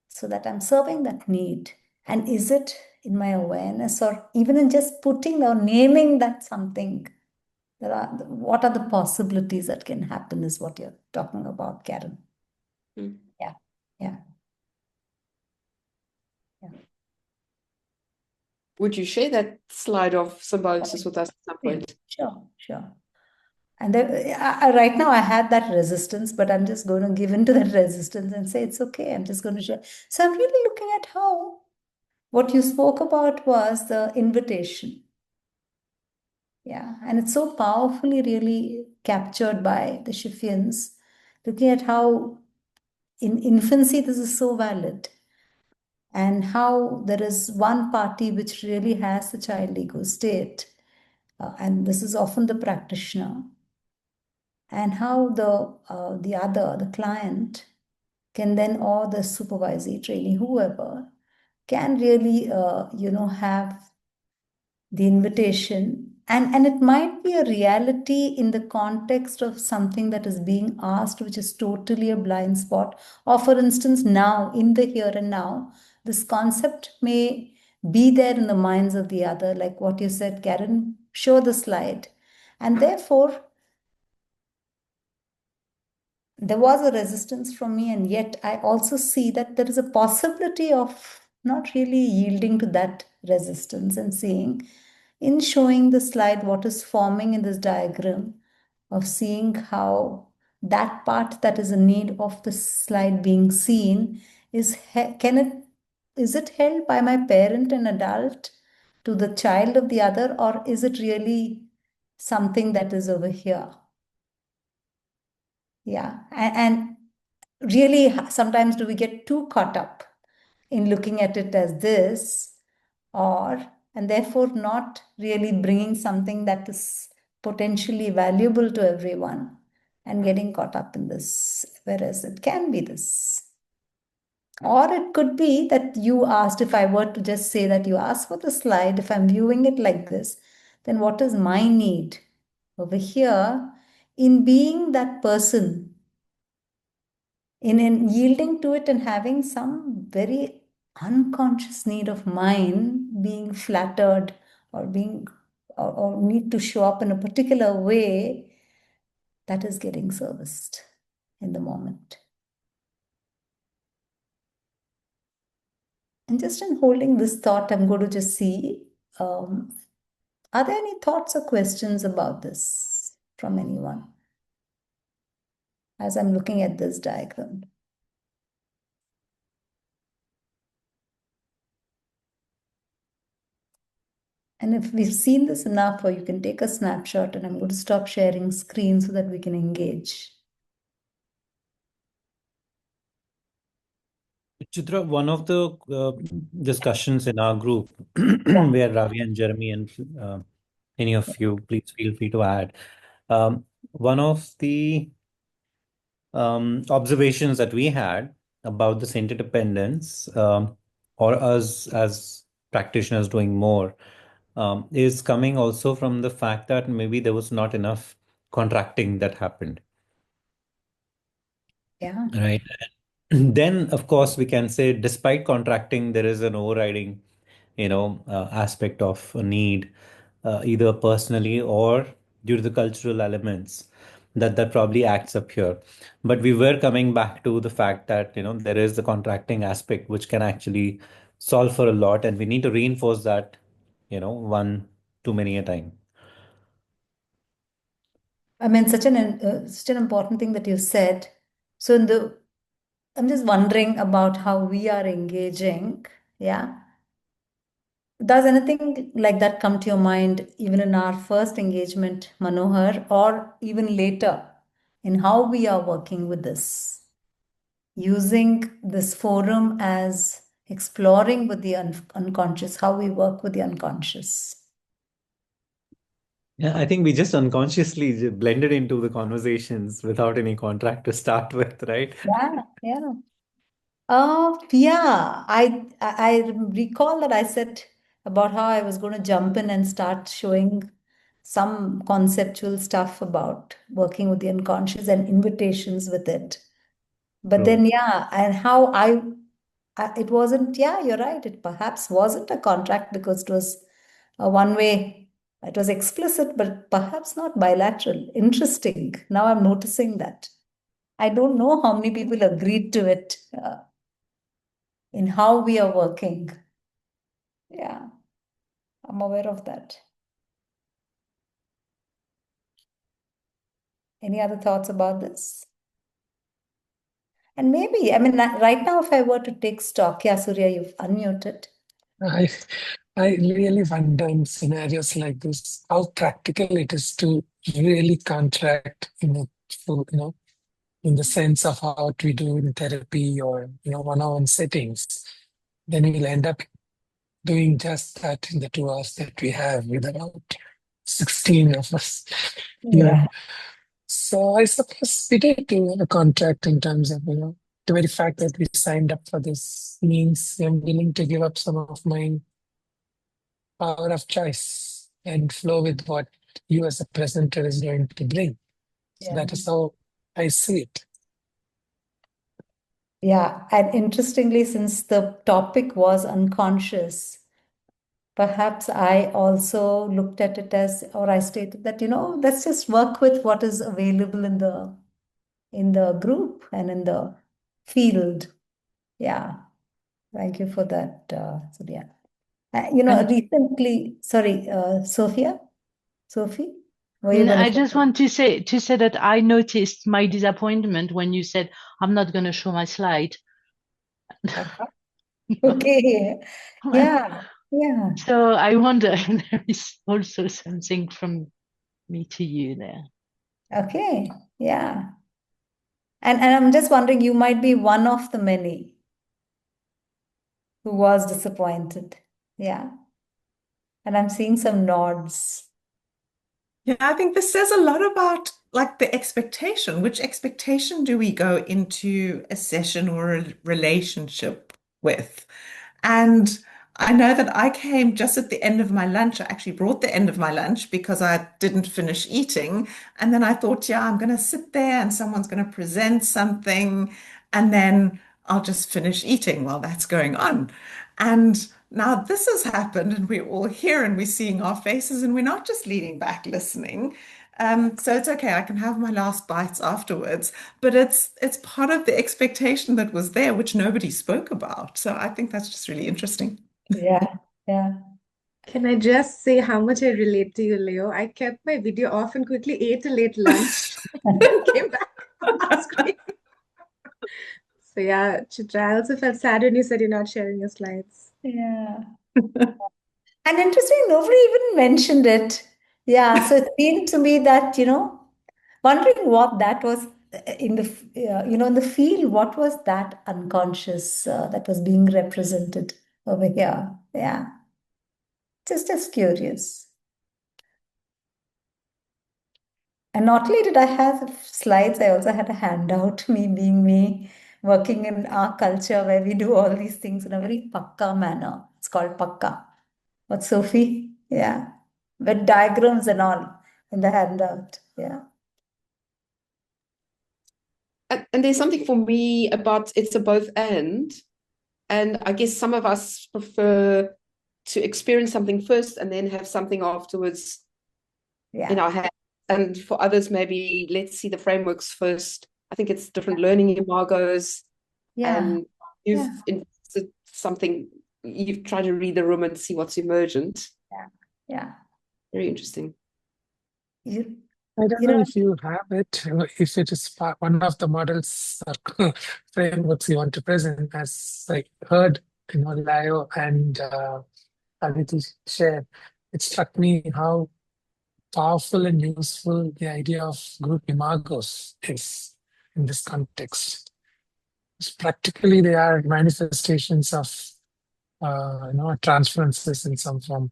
so that I'm serving that need? And is it in my awareness, or even in just putting or naming that something? What are the possibilities that can happen is what you're talking about, Karen. Yeah, yeah. Would you share that slide of symbiosis with us at some point? Sure. And right now I had that resistance, but I'm just going to give into that resistance and say it's okay. I'm just going to share. So I'm really looking at how what you spoke about was the invitation. Yeah, and it's so powerfully really captured by the Shiffians, looking at how in infancy this is so valid, and how there is one party which really has the child ego state, and this is often the practitioner, and how the other, the client, can then, or the supervisee, trainee, whoever, can really have the invitation, and it might be a reality in the context of something that is being asked, which is totally a blind spot. Or for instance, now in the here and now, this concept may be there in the minds of the other, like what you said, Karen, show the slide. And therefore, there was a resistance from me, and yet I also see that there is a possibility of not really yielding to that resistance and seeing, in showing the slide, what is forming in this diagram, of seeing how that part that is in need of the slide being seen is it held by my parent and adult to the child of the other, or is it really something that is over here? Yeah, and really sometimes do we get too caught up in looking at it as this, and therefore not really bringing something that is potentially valuable to everyone and getting caught up in this, whereas it can be this. Or it could be that you asked, if I were to just say that you asked for the slide, if I'm viewing it like this, then what is my need over here in being that person, in yielding to it and having some very unconscious need of mine being flattered or being or need to show up in a particular way that is getting serviced in the moment. And just in holding this thought, I'm going to just see, are there any thoughts or questions about this from anyone as I'm looking at this diagram? And if we've seen this enough, or you can take a snapshot, and I'm going to stop sharing screen so that we can engage. Chitra, one of the discussions in our group where Ravi and Jeremy and any of you, please feel free to add. One of the observations that we had about this interdependence, or us as practitioners doing more, is coming also from the fact that maybe there was not enough contracting that happened. Yeah. Right. Then, of course, we can say, despite contracting, there is an overriding, aspect of a need, either personally or due to the cultural elements that probably acts up here. But we were coming back to the fact that, there is the contracting aspect, which can actually solve for a lot. And we need to reinforce that, one too many a time. I mean, such an important thing that you said. So I'm just wondering about how we are engaging. Yeah. Does anything like that come to your mind, even in our first engagement, Manohar, or even later in how we are working with this, using this forum as exploring with the unconscious, how we work with the unconscious? Yeah, I think we just unconsciously blended into the conversations without any contract to start with, right? Yeah. I recall that I said about how I was going to jump in and start showing some conceptual stuff about working with the unconscious and invitations with it. But then, and how it wasn't, you're right. It perhaps wasn't a contract because it was a one-way. It was explicit, but perhaps not bilateral. Interesting. Now I'm noticing that. I don't know how many people agreed to it. In how we are working. Yeah. I'm aware of that. Any other thoughts about this? And maybe, I mean, right now, if I were to take stock, yeah, Surya, you've unmuted. I really wonder in scenarios like this how practical it is to really contract full, in the sense of what we do in therapy or one-on-one settings. Then we'll end up doing just that in the 2 hours that we have with about 16 of us here. Yeah. So I suppose we did do a contract in terms of, the very fact that we signed up for this means I'm willing to give up some of my power of choice and flow with what you as a presenter is going to bring. So Yeah. that is how I see it. Yeah. And interestingly, since the topic was unconscious, perhaps I also looked at it as, or I stated that, let's just work with what is available in the group and in the field. Yeah. Thank you for that, Surya. Recently, sorry, Sophie, were you going I to just want to say that I noticed my disappointment when you said I'm not going to show my slide. Okay. Yeah. Yeah. So I wonder if there is also something from me to you there. Okay. Yeah. And I'm just wondering, you might be one of the many who was disappointed. Yeah. And I'm seeing some nods. Yeah, I think this says a lot about like the expectation. Which expectation do we go into a session or a relationship with? And I know that I came just at the end of my lunch. I actually brought the end of my lunch because I didn't finish eating. And then I thought, yeah, I'm going to sit there and someone's going to present something, and then I'll just finish eating while that's going on. And now this has happened, and we're all here and we're seeing our faces, and we're not just leaning back listening. So it's okay, I can have my last bites afterwards, but it's part of the expectation that was there, which nobody spoke about. So I think that's just really interesting. Yeah. Yeah. Can I just say how much I relate to you, Leo? I kept my video off and quickly ate a late lunch and came back on our screen. So yeah, Chitra, I also felt sad when you said you're not sharing your slides. Yeah. And interesting, nobody even mentioned it. Yeah. So it seemed to me that, wondering what that was in in the field, what was that unconscious that was being represented over here? Yeah. Just curious. And not only did I have slides, I also had a handout, me being me, working in our culture where we do all these things in a very pakka manner. It's called pakka. What, Sophie? Yeah. With diagrams and all in the handout. Yeah. And there's something for me about it's a both and. And I guess some of us prefer to experience something first and then have something afterwards in our hands. And for others, maybe let's see the frameworks first. I think it's different learning embargoes. Yeah. And you've invested something, you've tried to read the room and see what's emergent. Yeah. Yeah. Very interesting. I don't know if you have it, if it is one of the models or frameworks you want to present. As I heard, Leo and Aditi share, it struck me how powerful and useful the idea of group imagos is in this context. Practically, they are manifestations of transferences in some form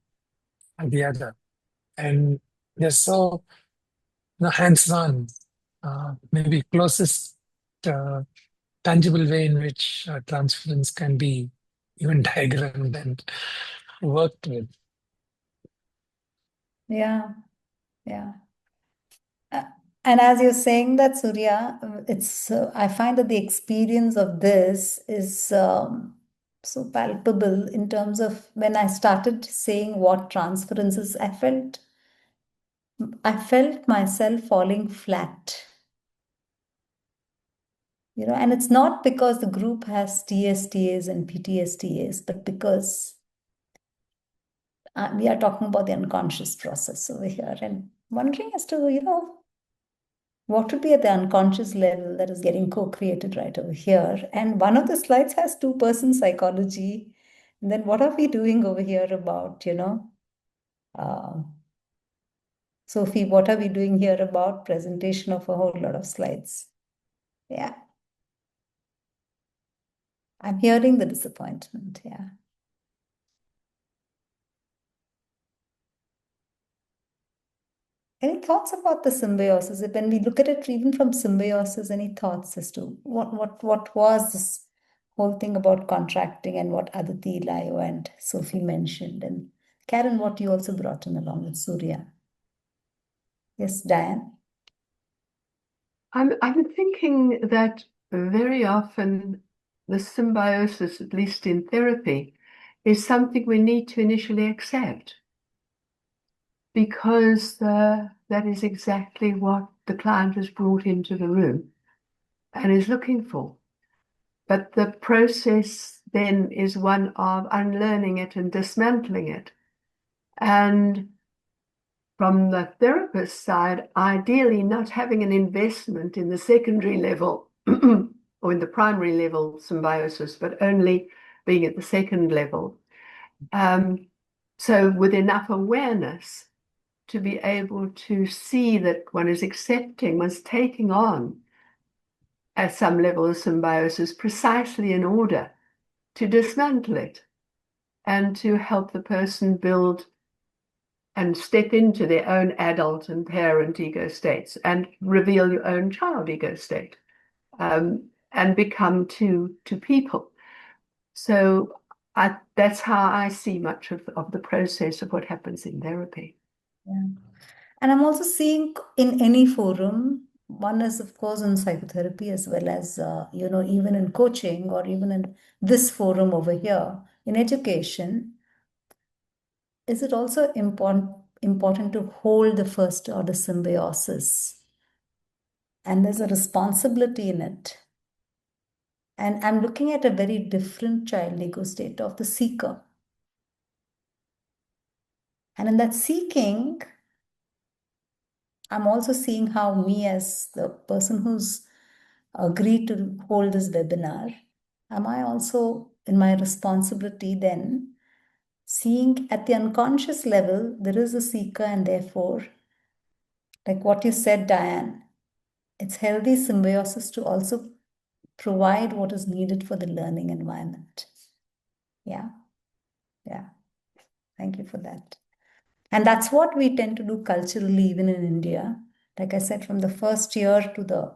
or the other, and they're so hands-on, maybe closest tangible way in which transference can be even diagrammed and worked with. Yeah. Yeah. And as you're saying that, Surya, I find that the experience of this is so palpable in terms of when I started saying what transference is, I felt myself falling flat. And it's not because the group has TSTAs and PTSTAs, but because we are talking about the unconscious process over here and wondering as to, what would be at the unconscious level that is getting co-created right over here. And one of the slides has two-person psychology. And then what are we doing over here about, Sophie, what are we doing here about presentation of a whole lot of slides? Yeah. I'm hearing the disappointment, yeah. Any thoughts about the symbiosis? When we look at it even from symbiosis, any thoughts as to what was this whole thing about contracting and what Aditi, Layo, and Sophie mentioned? And Karen, what you also brought in along with Surya. Yes, Diane? I'm thinking that very often the symbiosis, at least in therapy, is something we need to initially accept, because that is exactly what the client has brought into the room and is looking for. But the process then is one of unlearning it and dismantling it. And from the therapist's side, ideally not having an investment in the secondary level or in the primary level symbiosis, but only being at the second level. So with enough awareness to be able to see that one is accepting, one's taking on at some level of symbiosis precisely in order to dismantle it and to help the person build and step into their own adult and parent ego states and reveal your own child ego state, and become two people. So that's how I see much of the process of what happens in therapy. Yeah. And I'm also seeing in any forum, one is of course in psychotherapy as well as, even in coaching or even in this forum over here, in education, is it also important to hold the first order symbiosis? And there's a responsibility in it. And I'm looking at a very different child ego state of the seeker. And in that seeking, I'm also seeing how me as the person who's agreed to hold this webinar, am I also in my responsibility then seeing at the unconscious level, there is a seeker, and therefore, like what you said, Diane, it's healthy symbiosis to also provide what is needed for the learning environment. Yeah. Thank you for that. And that's what we tend to do culturally, even in India. Like I said, from the first year to the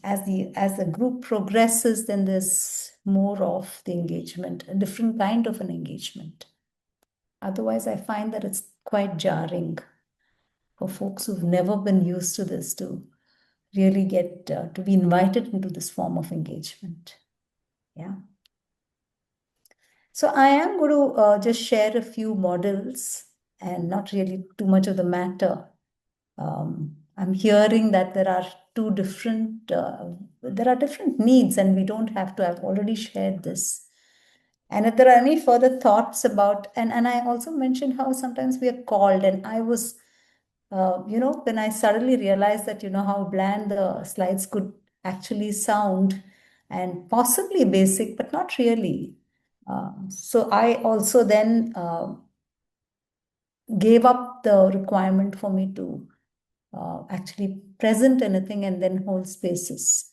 as the group progresses, then there's more of the engagement, a different kind of an engagement. Otherwise, I find that it's quite jarring for folks who've never been used to this to really get to be invited into this form of engagement. Yeah. So I am going to just share a few models and not really too much of the matter. I'm hearing that there are different needs, and we don't have to. I've already shared this. And if there are any further thoughts about, and I also mentioned how sometimes we are called, and I was, when I suddenly realized that, how bland the slides could actually sound and possibly basic, but not really. So I also then gave up the requirement for me to actually present anything and then hold spaces.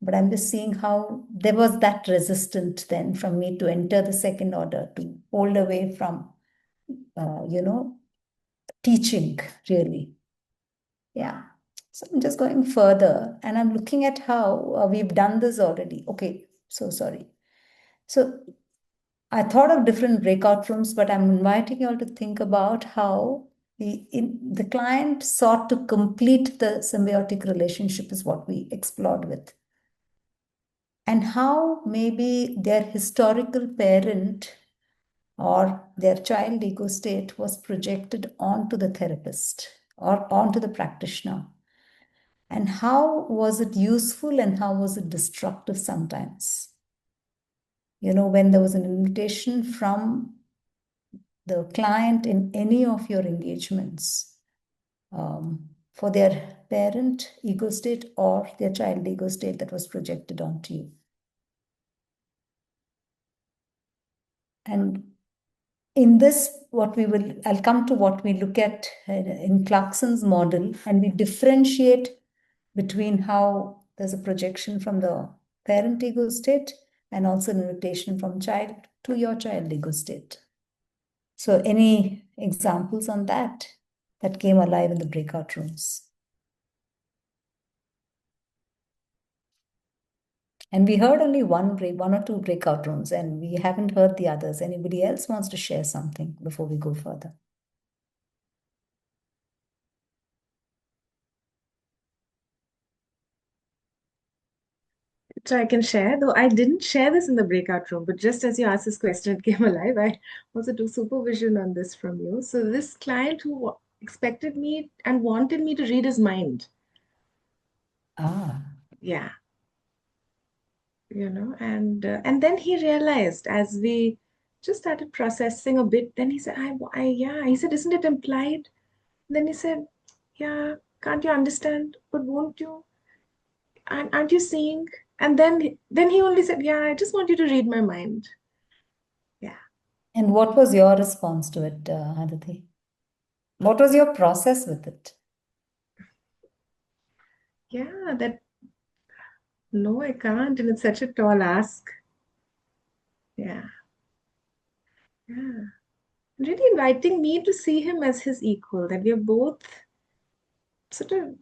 But I'm just seeing how there was that resistance then from me to enter the second order, to hold away from, teaching really. Yeah. So I'm just going further and I'm looking at how we've done this already. Okay. So sorry. So I thought of different breakout rooms, but I'm inviting you all to think about how the client sought to complete the symbiotic relationship is what we explored with. And how maybe their historical parent or their child ego state was projected onto the therapist or onto the practitioner. And how was it useful and how was it destructive sometimes? When there was an invitation from the client in any of your engagements for their parent ego state or their child ego state that was projected onto you. And in this, I'll come to what we look at in Clarkson's model, and we differentiate between how there's a projection from the parent ego state and also an invitation from child to your child ego state. So any examples on that came alive in the breakout rooms? And we heard only one or two breakout rooms, and we haven't heard the others. Anybody else wants to share something before we go further? So I can share, though I didn't share this in the breakout room, but just as you asked this question, it came alive. I also do supervision on this from you. So this client who expected me and wanted me to read his mind. Yeah. And then he realized as we just started processing a bit, then he said, he said, isn't it implied? Then he said, yeah, can't you understand? But won't you? Aren't you seeing? And then he only said, yeah, I just want you to read my mind. Yeah. And what was your response to it, Aditi? What was your process with it? Yeah, no, I can't. And it's such a tall ask. Yeah. Yeah. Really inviting me to see him as his equal, that we are both sort of,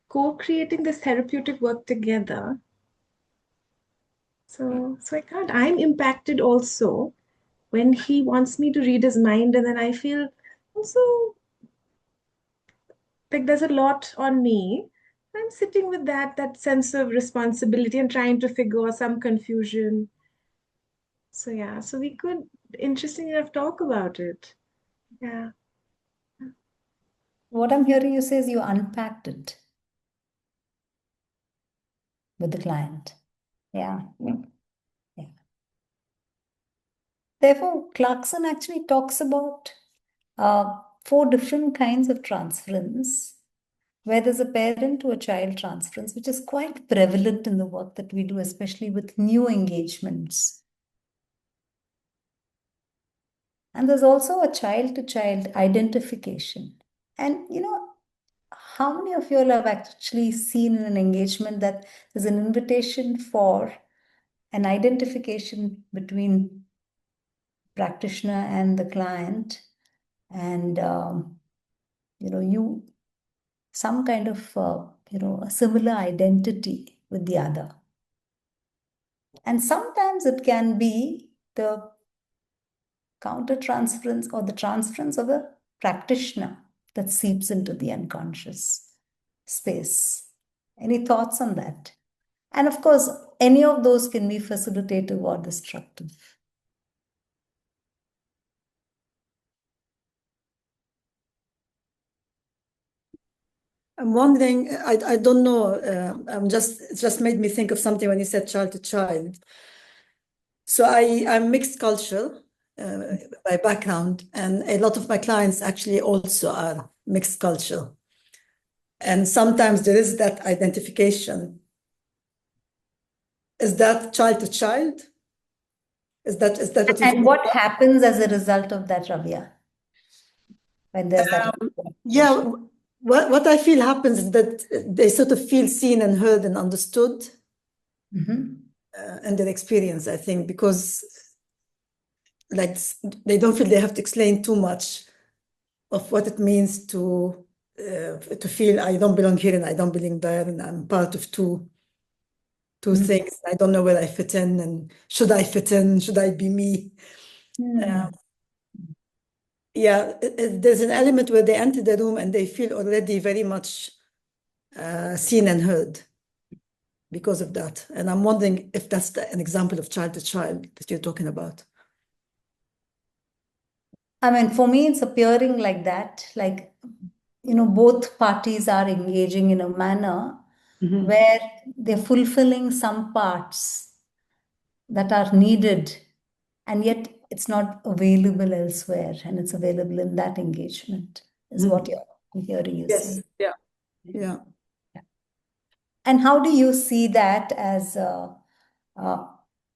co-creating this therapeutic work together. So I can't. I'm impacted also when he wants me to read his mind, and then I feel also like there's a lot on me. I'm sitting with that sense of responsibility and trying to figure out some confusion. So yeah, so we could, interesting enough, talk about it. Yeah. What I'm hearing you say is you unpacked it with the client. Yeah. Yeah. Therefore, Clarkson actually talks about 4 different kinds of transference, where there's a parent to a child transference, which is quite prevalent in the work that we do, especially with new engagements. And there's also a child-to-child identification. And how many of you all have actually seen in an engagement that there's an invitation for an identification between practitioner and the client, and some kind of a similar identity with the other. And sometimes it can be the counter transference or the transference of the practitioner that seeps into the unconscious space. Any thoughts on that? And of course, any of those can be facilitative or destructive. I'm wondering, I don't know, it just made me think of something when you said child to child. So I'm mixed culture by background, and a lot of my clients actually also are mixed culture. And sometimes there is that identification. Is that child to child? Is that what you? And what happens as a result of that, Ravia? When there's that? Yeah, what I feel happens is that they sort of feel seen and heard and understood in their experience, I think, because like they don't feel they have to explain too much of what it means to feel I don't belong here and I don't belong there, and I'm part of two things. I don't know where I fit in, and should I fit in? Should I be me? Yeah, there's an element where they enter the room and they feel already very much seen and heard because of that. And I'm wondering if that's an example of child to child that you're talking about. I mean, for me, it's appearing like that, like, both parties are engaging in a manner where they're fulfilling some parts that are needed. And yet it's not available elsewhere, and it's available in that engagement, is what I'm hearing you say. Yes. Yeah. And how do you see that as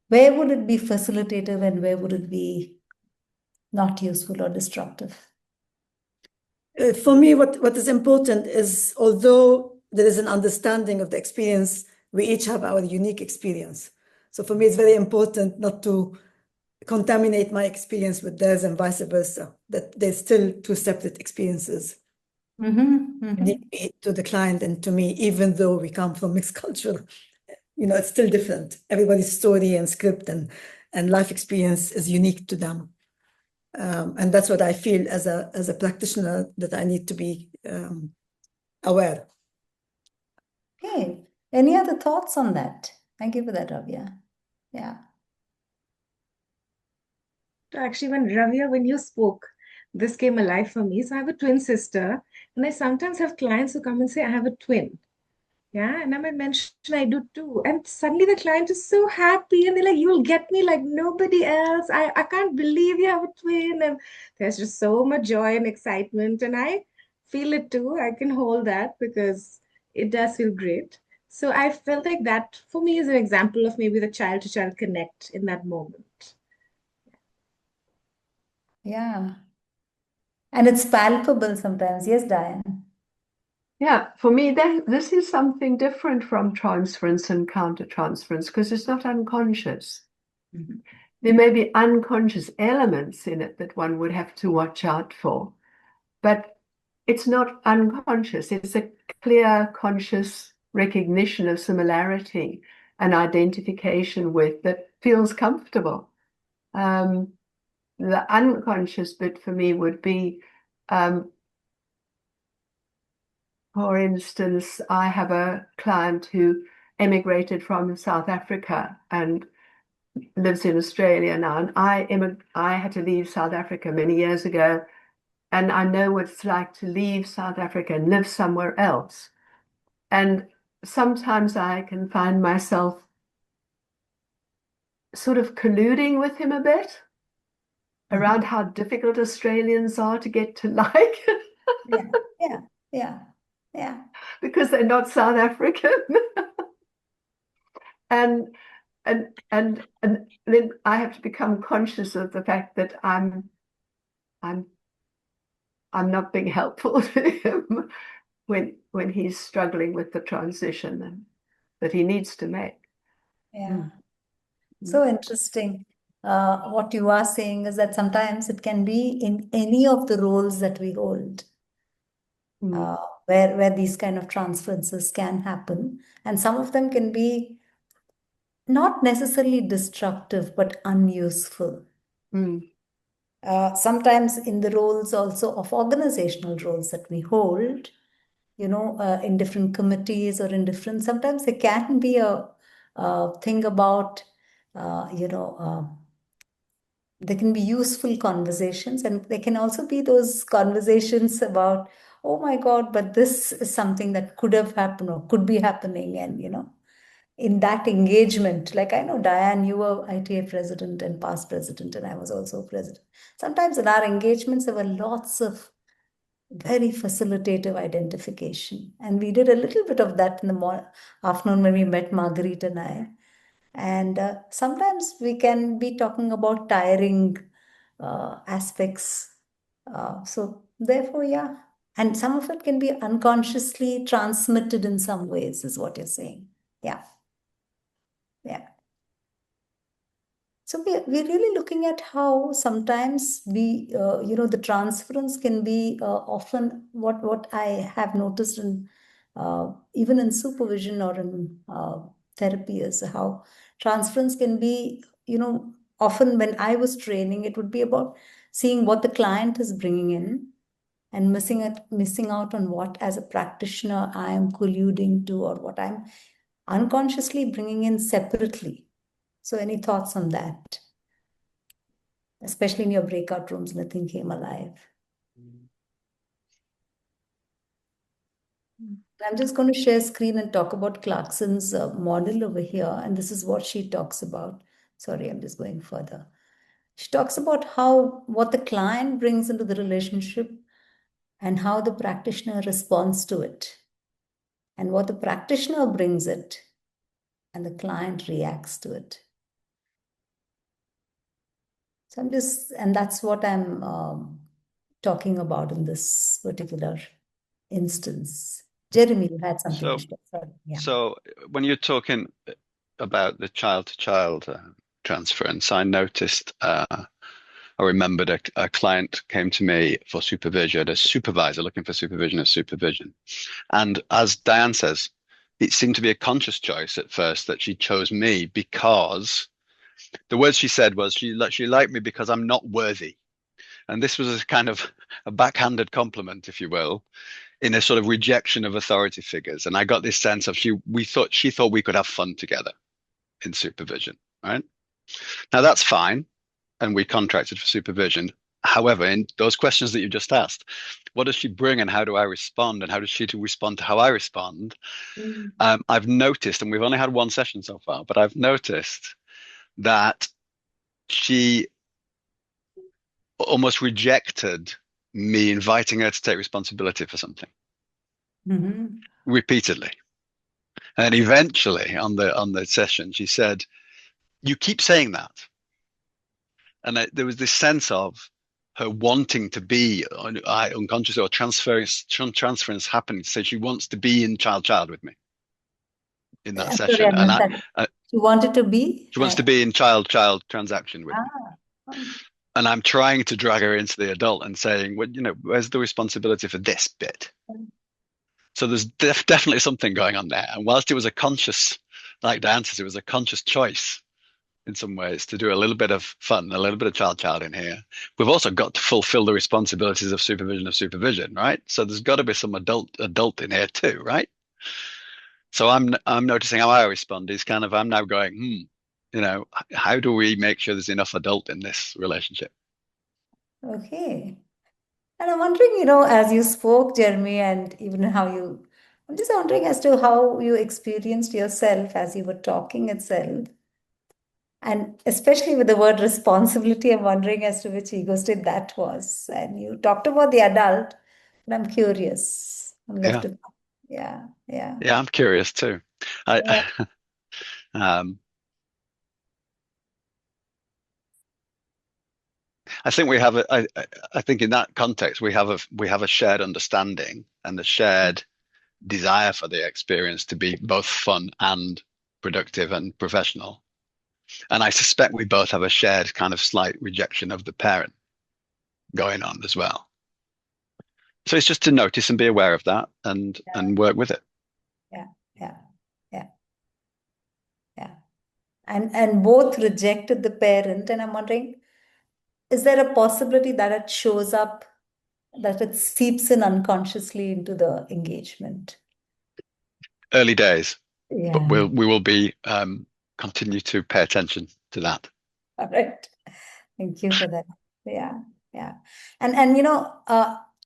where would it be facilitative and where would it be not useful or destructive? For me, what is important is, although there is an understanding of the experience, we each have our unique experience. So for me, it's very important not to contaminate my experience with theirs and vice versa, that they're still two separate experiences. To the client and to me, even though we come from mixed culture, it's still different. Everybody's story and script and life experience is unique to them. And that's what I feel as a practitioner, that I need to be aware. Okay. Any other thoughts on that? Thank you for that, Ravya. Yeah. Actually, when you spoke, this came alive for me. So I have a twin sister, and I sometimes have clients who come and say, I have a twin. Yeah, and I might mention I do too. And suddenly the client is so happy and they're like, you'll get me like nobody else. I can't believe you have a twin. And there's just so much joy and excitement. And I feel it too. I can hold that because it does feel great. So I felt like that for me is an example of maybe the child to child connect in that moment. Yeah. And it's palpable sometimes. Yes, Diane. Yeah, for me, this is something different from transference and countertransference because it's not unconscious. There may be unconscious elements in it that one would have to watch out for, but it's not unconscious. It's a clear, conscious recognition of similarity and identification with that feels comfortable. The unconscious bit for me would be, for instance, I have a client who emigrated from South Africa and lives in Australia now. And I had to leave South Africa many years ago. And I know what it's like to leave South Africa and live somewhere else. And sometimes I can find myself sort of colluding with him a bit around how difficult Australians are to get to like. Yeah. Because they're not South African. and then I have to become conscious of the fact that I'm not being helpful to him when he's struggling with the transition that he needs to make. Yeah. So interesting. What you are saying is that sometimes it can be in any of the roles that we hold. Where these kind of transferences can happen. And some of them can be not necessarily destructive, but unuseful. Sometimes in the roles also of organizational roles that we hold, in different committees or in different, sometimes there can be a thing about, there can be useful conversations, and there can also be those conversations about, oh my God, but this is something that could have happened or could be happening. And, in that engagement, like I know, Diane, you were ITA president and past president, and I was also president. Sometimes in our engagements, there were lots of very facilitative identification. And we did a little bit of that in the afternoon when we met Marguerite and I. And sometimes we can be talking about tiring aspects. So therefore, yeah. And some of it can be unconsciously transmitted in some ways, is what you're saying. Yeah. So we're really looking at how sometimes the transference can be often what I have noticed in even in supervision or in therapy is how transference can be, often when I was training, it would be about seeing what the client is bringing in and missing out on what as a practitioner I am colluding to or what I'm unconsciously bringing in separately. So any thoughts on that? Especially in your breakout rooms, nothing came alive. I'm just going to share screen and talk about Clarkson's model over here. And this is what she talks about. Sorry, I'm just going further. She talks about what the client brings into the relationship and how the practitioner responds to it, and what the practitioner brings it and the client reacts to it. So and that's what I'm talking about in this particular instance. Jeremy, you had something to say. Sorry. Yeah. So when you're talking about the child-to-child transference, I noticed, I remembered a client came to me for supervision, a supervisor looking for supervision of supervision. And as Diane says, it seemed to be a conscious choice at first that she chose me because the words she said was she liked me because I'm not worthy. And this was a kind of a backhanded compliment, if you will, in a sort of rejection of authority figures. And I got this sense of she thought we could have fun together in supervision, right? Now that's fine. And we contracted for supervision. However, in those questions that you just asked, what does she bring and how do I respond? And how does she respond to how I respond? I've noticed, and we've only had one session so far, but I've noticed that she almost rejected me inviting her to take responsibility for something repeatedly. And eventually on the session, she said, "You keep saying that." And there was this sense of her wanting to be unconscious or transference happening. So she wants to be in child with me in that session. She wanted to be? She wants to be in child transaction with me. And I'm trying to drag her into the adult and saying, well, where's the responsibility for this bit? So there's definitely something going on there. And whilst it was a conscious, like Diane says, it was a conscious choice in some ways to do a little bit of fun, a little bit of child in here. We've also got to fulfill the responsibilities of supervision, right? So there's got to be some adult in here too, right? So I'm noticing how I respond is kind of, I'm now going, how do we make sure there's enough adult in this relationship? Okay. And I'm wondering, as you spoke, Jeremy, and even I'm just wondering as to how you experienced yourself as you were talking itself. And especially with the word responsibility, I'm wondering as to which ego state that was. And you talked about the adult, and I'm curious. I'm left to, yeah. Yeah, I'm curious too. I think we have I think in that context we have a shared understanding and a shared desire for the experience to be both fun and productive and professional. And I suspect we both have a shared kind of slight rejection of the parent going on as well. So it's just to notice and be aware of that and work with it. Yeah. And both rejected the parent. And I'm wondering, is there a possibility that it shows up, that it seeps in unconsciously into the engagement? Early days, but we will be continue to pay attention to that. All right. Thank you for that. Yeah. And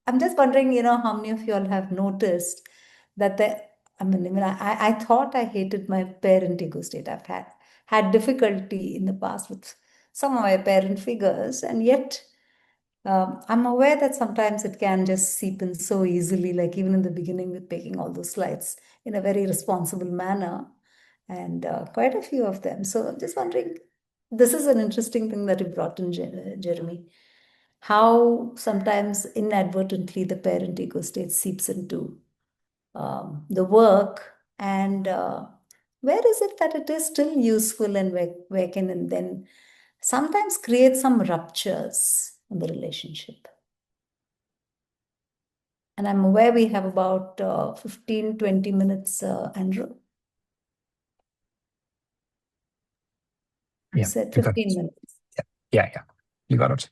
I'm just wondering, how many of you all have noticed that I thought I hated my parent ego state. I've had difficulty in the past with some of my parent figures, and yet I'm aware that sometimes it can just seep in so easily, like even in the beginning with making all those slides in a very responsible manner, and quite a few of them. So I'm just wondering, this is an interesting thing that you brought in, Jeremy, how sometimes inadvertently the parent ego state seeps into the work, and where is it that it is still useful and where can and then sometimes create some ruptures in the relationship. And I'm aware we have about 15-20 minutes, Andrew. You said 15 minutes. Yeah. You got it.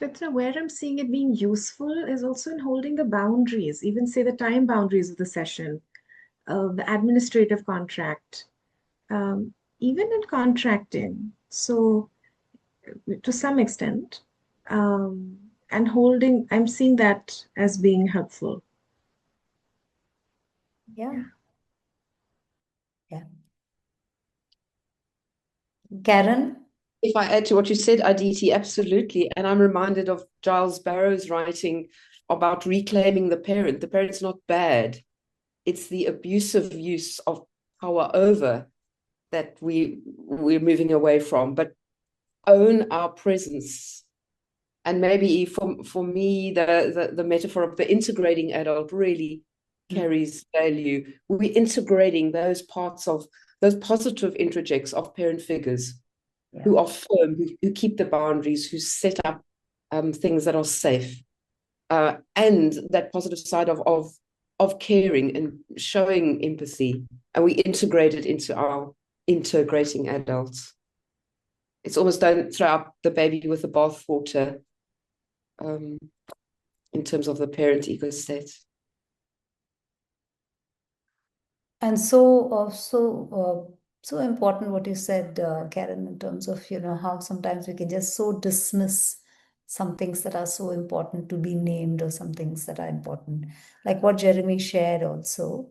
Chitra, where I'm seeing it being useful is also in holding the boundaries, even say the time boundaries of the session, the administrative contract, even in contracting. So to some extent, and I'm seeing that as being helpful. Yeah. Karen? If I add to what you said, Aditi, absolutely. And I'm reminded of Giles Barrow's writing about reclaiming the parent. The parent's not bad. It's the abusive use of power over that we're moving away from. But own our presence. And maybe for me, the metaphor of the integrating adult really carries value. We're integrating those parts of those positive interjects of parent figures who are firm, who keep the boundaries, who set up things that are safe, and that positive side of caring and showing empathy, and we integrate it into our integrating adults. It's almost don't throw up the baby with the bathwater in terms of the parent ego state. And so important what you said, Karen, in terms of, how sometimes we can just so dismiss some things that are so important to be named or some things that are important. Like what Jeremy shared also,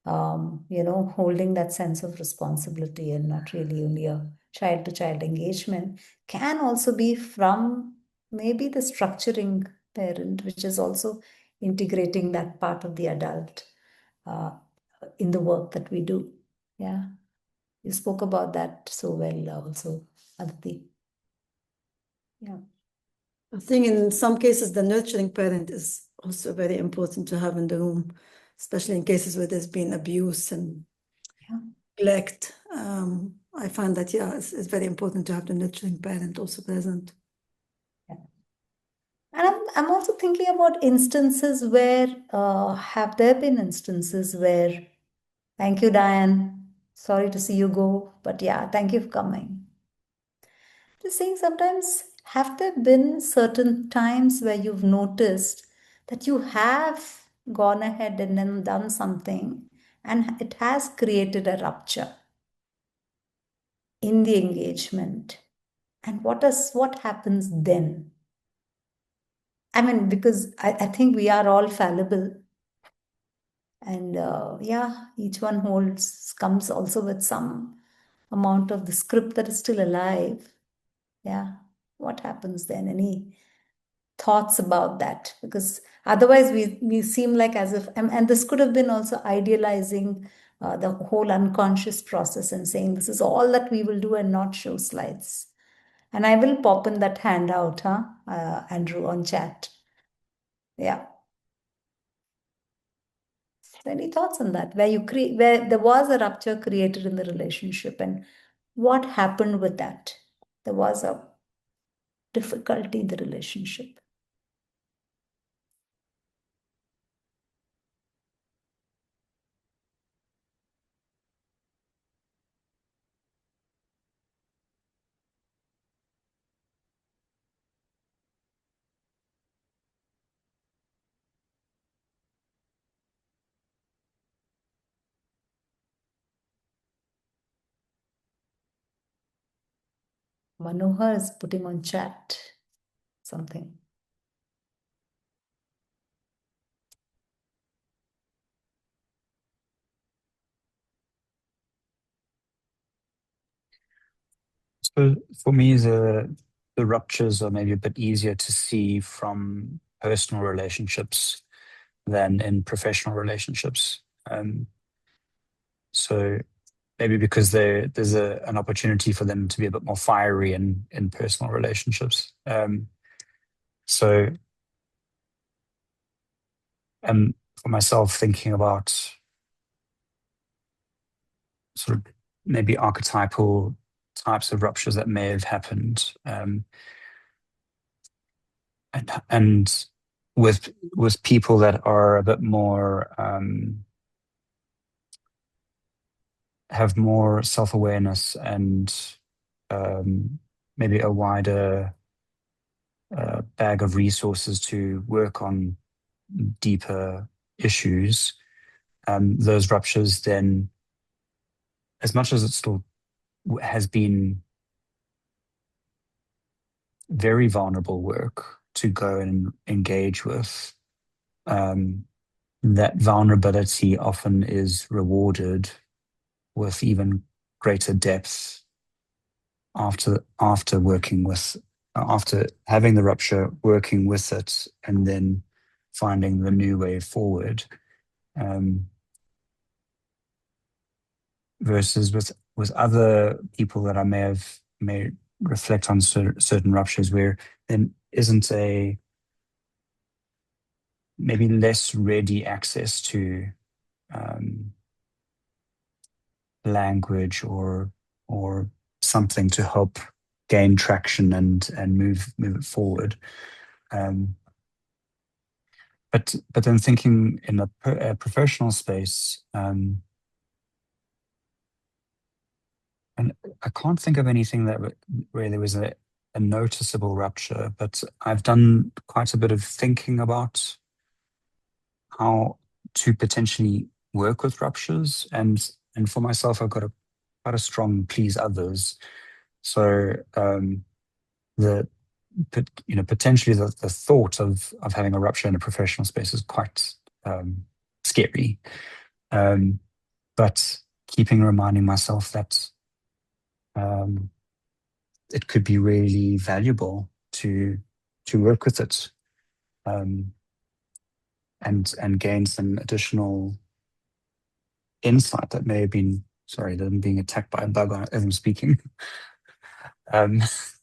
holding that sense of responsibility and not really only a child-to-child engagement can also be from maybe the structuring parent, which is also integrating that part of the adult in the work that we do. Yeah. You spoke about that so well also, Aditi. Yeah. I think in some cases, the nurturing parent is also very important to have in the room, especially in cases where there's been abuse and neglect. I find that, it's very important to have the nurturing parent also present. Yeah. And I'm also thinking about instances where, have there been instances where, thank you, Diane. Sorry to see you go, but yeah, thank you for coming. Just saying, sometimes have there been certain times where you've noticed that you have gone ahead and then done something and it has created a rupture in the engagement? And what happens then? I mean, because I think we are all fallible. And each one comes also with some amount of the script that is still alive. Yeah. What happens then? Any thoughts about that? Because otherwise we seem like as if, and this could have been also idealizing the whole unconscious process and saying this is all that we will do and not show slides. And I will pop in that handout, Andrew, on chat. Yeah. Any thoughts on that? Where there was a rupture created in the relationship and what happened with that? There was a difficulty in the relationship. Manohar is putting on chat something. So for me, the ruptures are maybe a bit easier to see from personal relationships than in professional relationships. So maybe because there's an opportunity for them to be a bit more fiery in personal relationships. So for myself, thinking about sort of maybe archetypal types of ruptures that may have happened, and with people that are a bit more have more self-awareness and maybe a wider bag of resources to work on deeper issues, those ruptures then, as much as it still has been very vulnerable work to go and engage with, that vulnerability often is rewarded with even greater depth after working with, after having the rupture, working with it, and then finding the new way forward, versus with other people that I may reflect on certain ruptures where there isn't a maybe less ready access to language or something to help gain traction and move it forward. But then thinking in a professional space, and I can't think of anything where there was a noticeable rupture, but I've done quite a bit of thinking about how to potentially work with ruptures, and for myself, I've got quite a strong please others. So potentially the thought of having a rupture in a professional space is quite scary. But reminding myself that it could be really valuable to work with it, and gain some additional insight that may have been, sorry, that I'm being attacked by a bug as I'm speaking. That's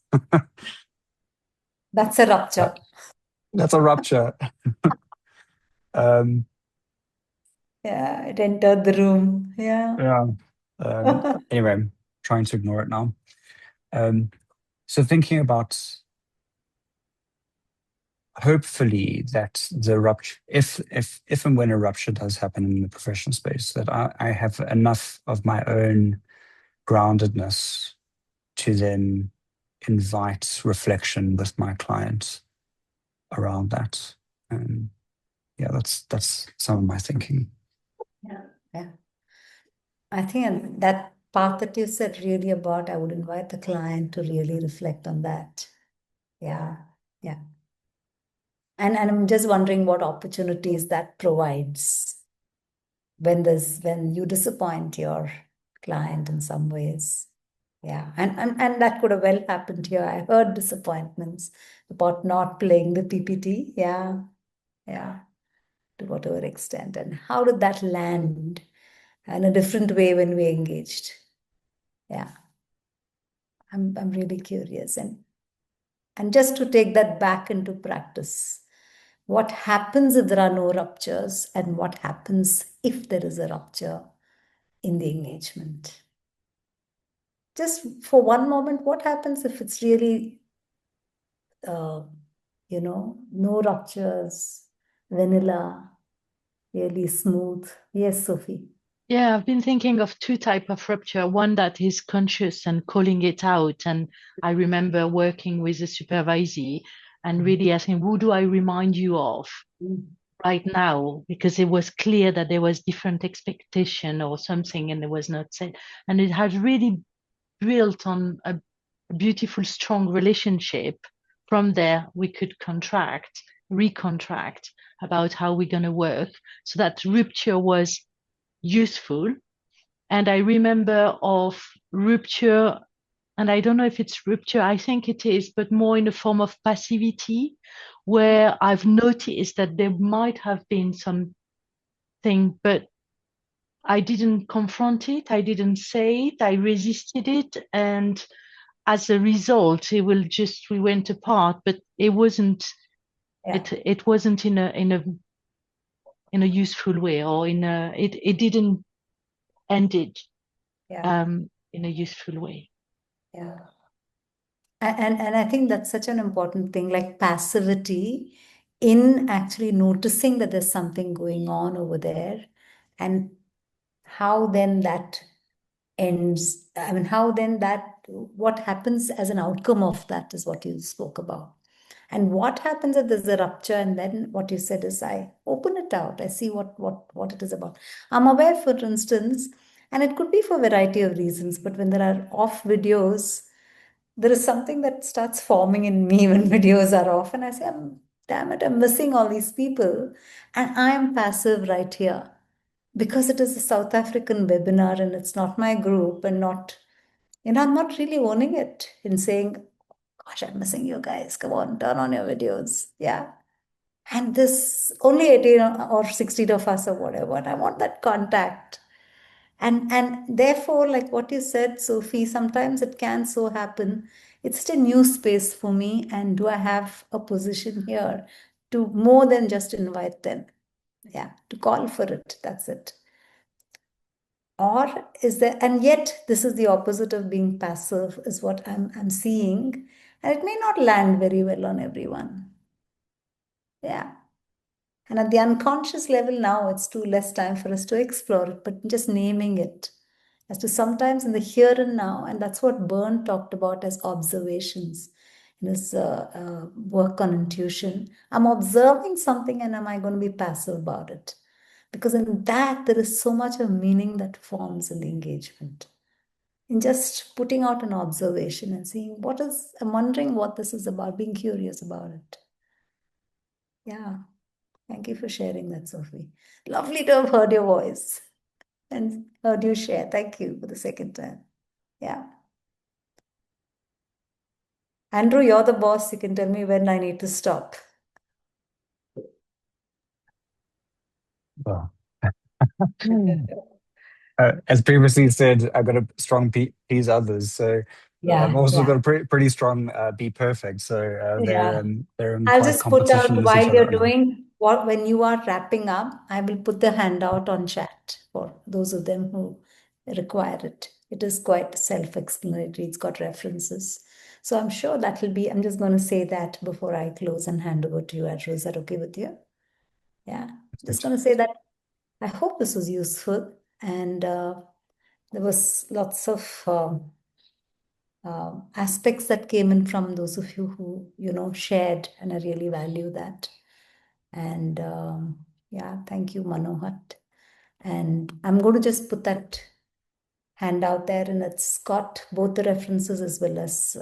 a rupture. That's a rupture. Yeah, it entered the room. Yeah. Anyway, I'm trying to ignore it now. So thinking about, hopefully, that the rupture, if and when a rupture does happen in the professional space, that I have enough of my own groundedness to then invite reflection with my client around that. That's some of my thinking. Yeah. I think that part that you said really about, I would invite the client to really reflect on that. Yeah. And I'm just wondering what opportunities that provides when you disappoint your client in some ways. Yeah. And that could have well happened here. I heard disappointments about not playing the PPT. Yeah. To whatever extent. And how did that land in a different way when we engaged? Yeah. I'm really curious. And just to take that back into practice, what happens if there are no ruptures, and what happens if there is a rupture in the engagement? Just for one moment, what happens if it's really, no ruptures, vanilla, really smooth? Yes, Sophie. Yeah, I've been thinking of two types of rupture. One that is conscious and calling it out. And I remember working with a supervisor and really asking, who do I remind you of right now? Because it was clear that there was different expectation or something and it was not said. And it has really built on a beautiful, strong relationship. From there, we could recontract about how we're going to work. So that rupture was useful. And I remember of rupture, and I don't know if it's rupture, I think it is, but more in the form of passivity, where I've noticed that there might have been something, but I didn't confront it, I didn't say it, I resisted it, and as a result, we went apart, but it wasn't it wasn't in a useful way, or it didn't end it in a useful way. Yeah. And I think that's such an important thing, like passivity in actually noticing that there's something going on over there, and how then that ends. I mean, what happens as an outcome of that is what you spoke about. And what happens if there's a rupture, and then what you said is, I open it out, I see what it is about. I'm aware, for instance, and it could be for a variety of reasons, but when there are off videos, there is something that starts forming in me when videos are off, and I say, damn it, I'm missing all these people, and I am passive right here because it is a South African webinar and it's not my group and not I'm not really owning it in saying, gosh, I'm missing you guys. Come on, turn on your videos. Yeah. And this only 18 or 16 of us or whatever. And I want that contact. And therefore, like what you said, Sophie, sometimes it can so happen. It's a new space for me. And do I have a position here to more than just invite them? Yeah, to call for it. That's it. Or is there, and yet this is the opposite of being passive, is what I'm seeing. And it may not land very well on everyone. Yeah. And at the unconscious level now, it's too less time for us to explore it, but just naming it as to sometimes in the here and now. And that's what Byrne talked about as observations in his work on intuition. I'm observing something, and am I going to be passive about it? Because in that, there is so much of meaning that forms in the engagement. In just putting out an observation and seeing I'm wondering what this is about, being curious about it. Yeah. Thank you for sharing that, Sophie. Lovely to have heard your voice and heard you share. Thank you for the second time. Yeah. Andrew, you're the boss. You can tell me when I need to stop. Well, as previously said, I've got a strong please others. So I've also got a pretty strong be perfect. So they're in I'll quite just put competition out with each while other you're right now. doing when you are wrapping up, I will put the handout on chat for those of them who require it. It is quite self-explanatory. It's got references. So I'm sure that will be, I'm just going to say that before I close and hand over to you, Andrew. Is that okay with you? Yeah. Just going to say that I hope this was useful, and there was lots of aspects that came in from those of you who shared, and I really value that. And yeah, thank you, Manohat. And I'm going to just put that handout there, and it's got both the references as well as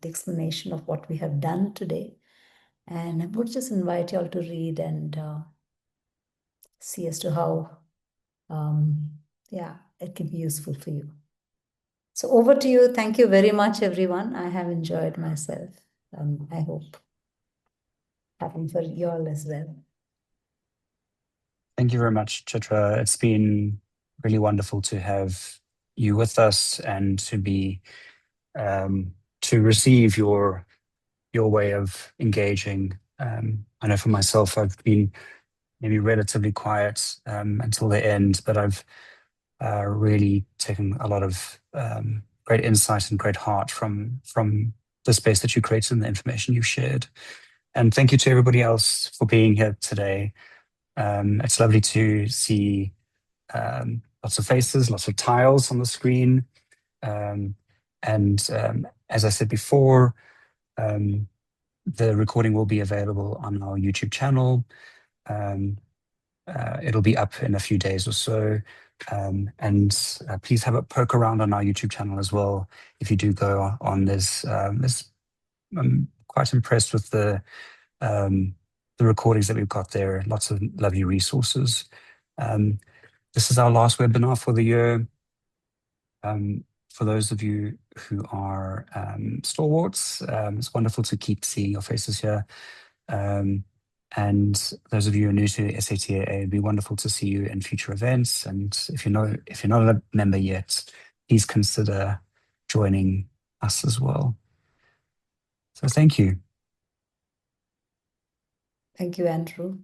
the explanation of what we have done today. And I would just invite you all to read and see as to how it can be useful for you. So over to you. Thank you very much, everyone. I have enjoyed myself. I hope happened for you all as well. Thank you very much, Chitra. It's been really wonderful to have you with us and to be to receive your way of engaging. I know for myself, I've been maybe relatively quiet until the end, but I've really taken a lot of great insight and great heart from the space that you created and the information you shared. And thank you to everybody else for being here today. It's lovely to see lots of faces, lots of tiles on the screen. As I said before, the recording will be available on our YouTube channel. It'll be up in a few days or so. Please have a poke around on our YouTube channel as well. If you do go on, I'm quite impressed with the recordings that we've got there. Lots of lovely resources. This is our last webinar for the year. For those of you who are stalwarts, it's wonderful to keep seeing your faces here. And those of you who are new to SATAA, it'd be wonderful to see you in future events. And if you're not a member yet, please consider joining us as well. So thank you. Thank you, Andrew.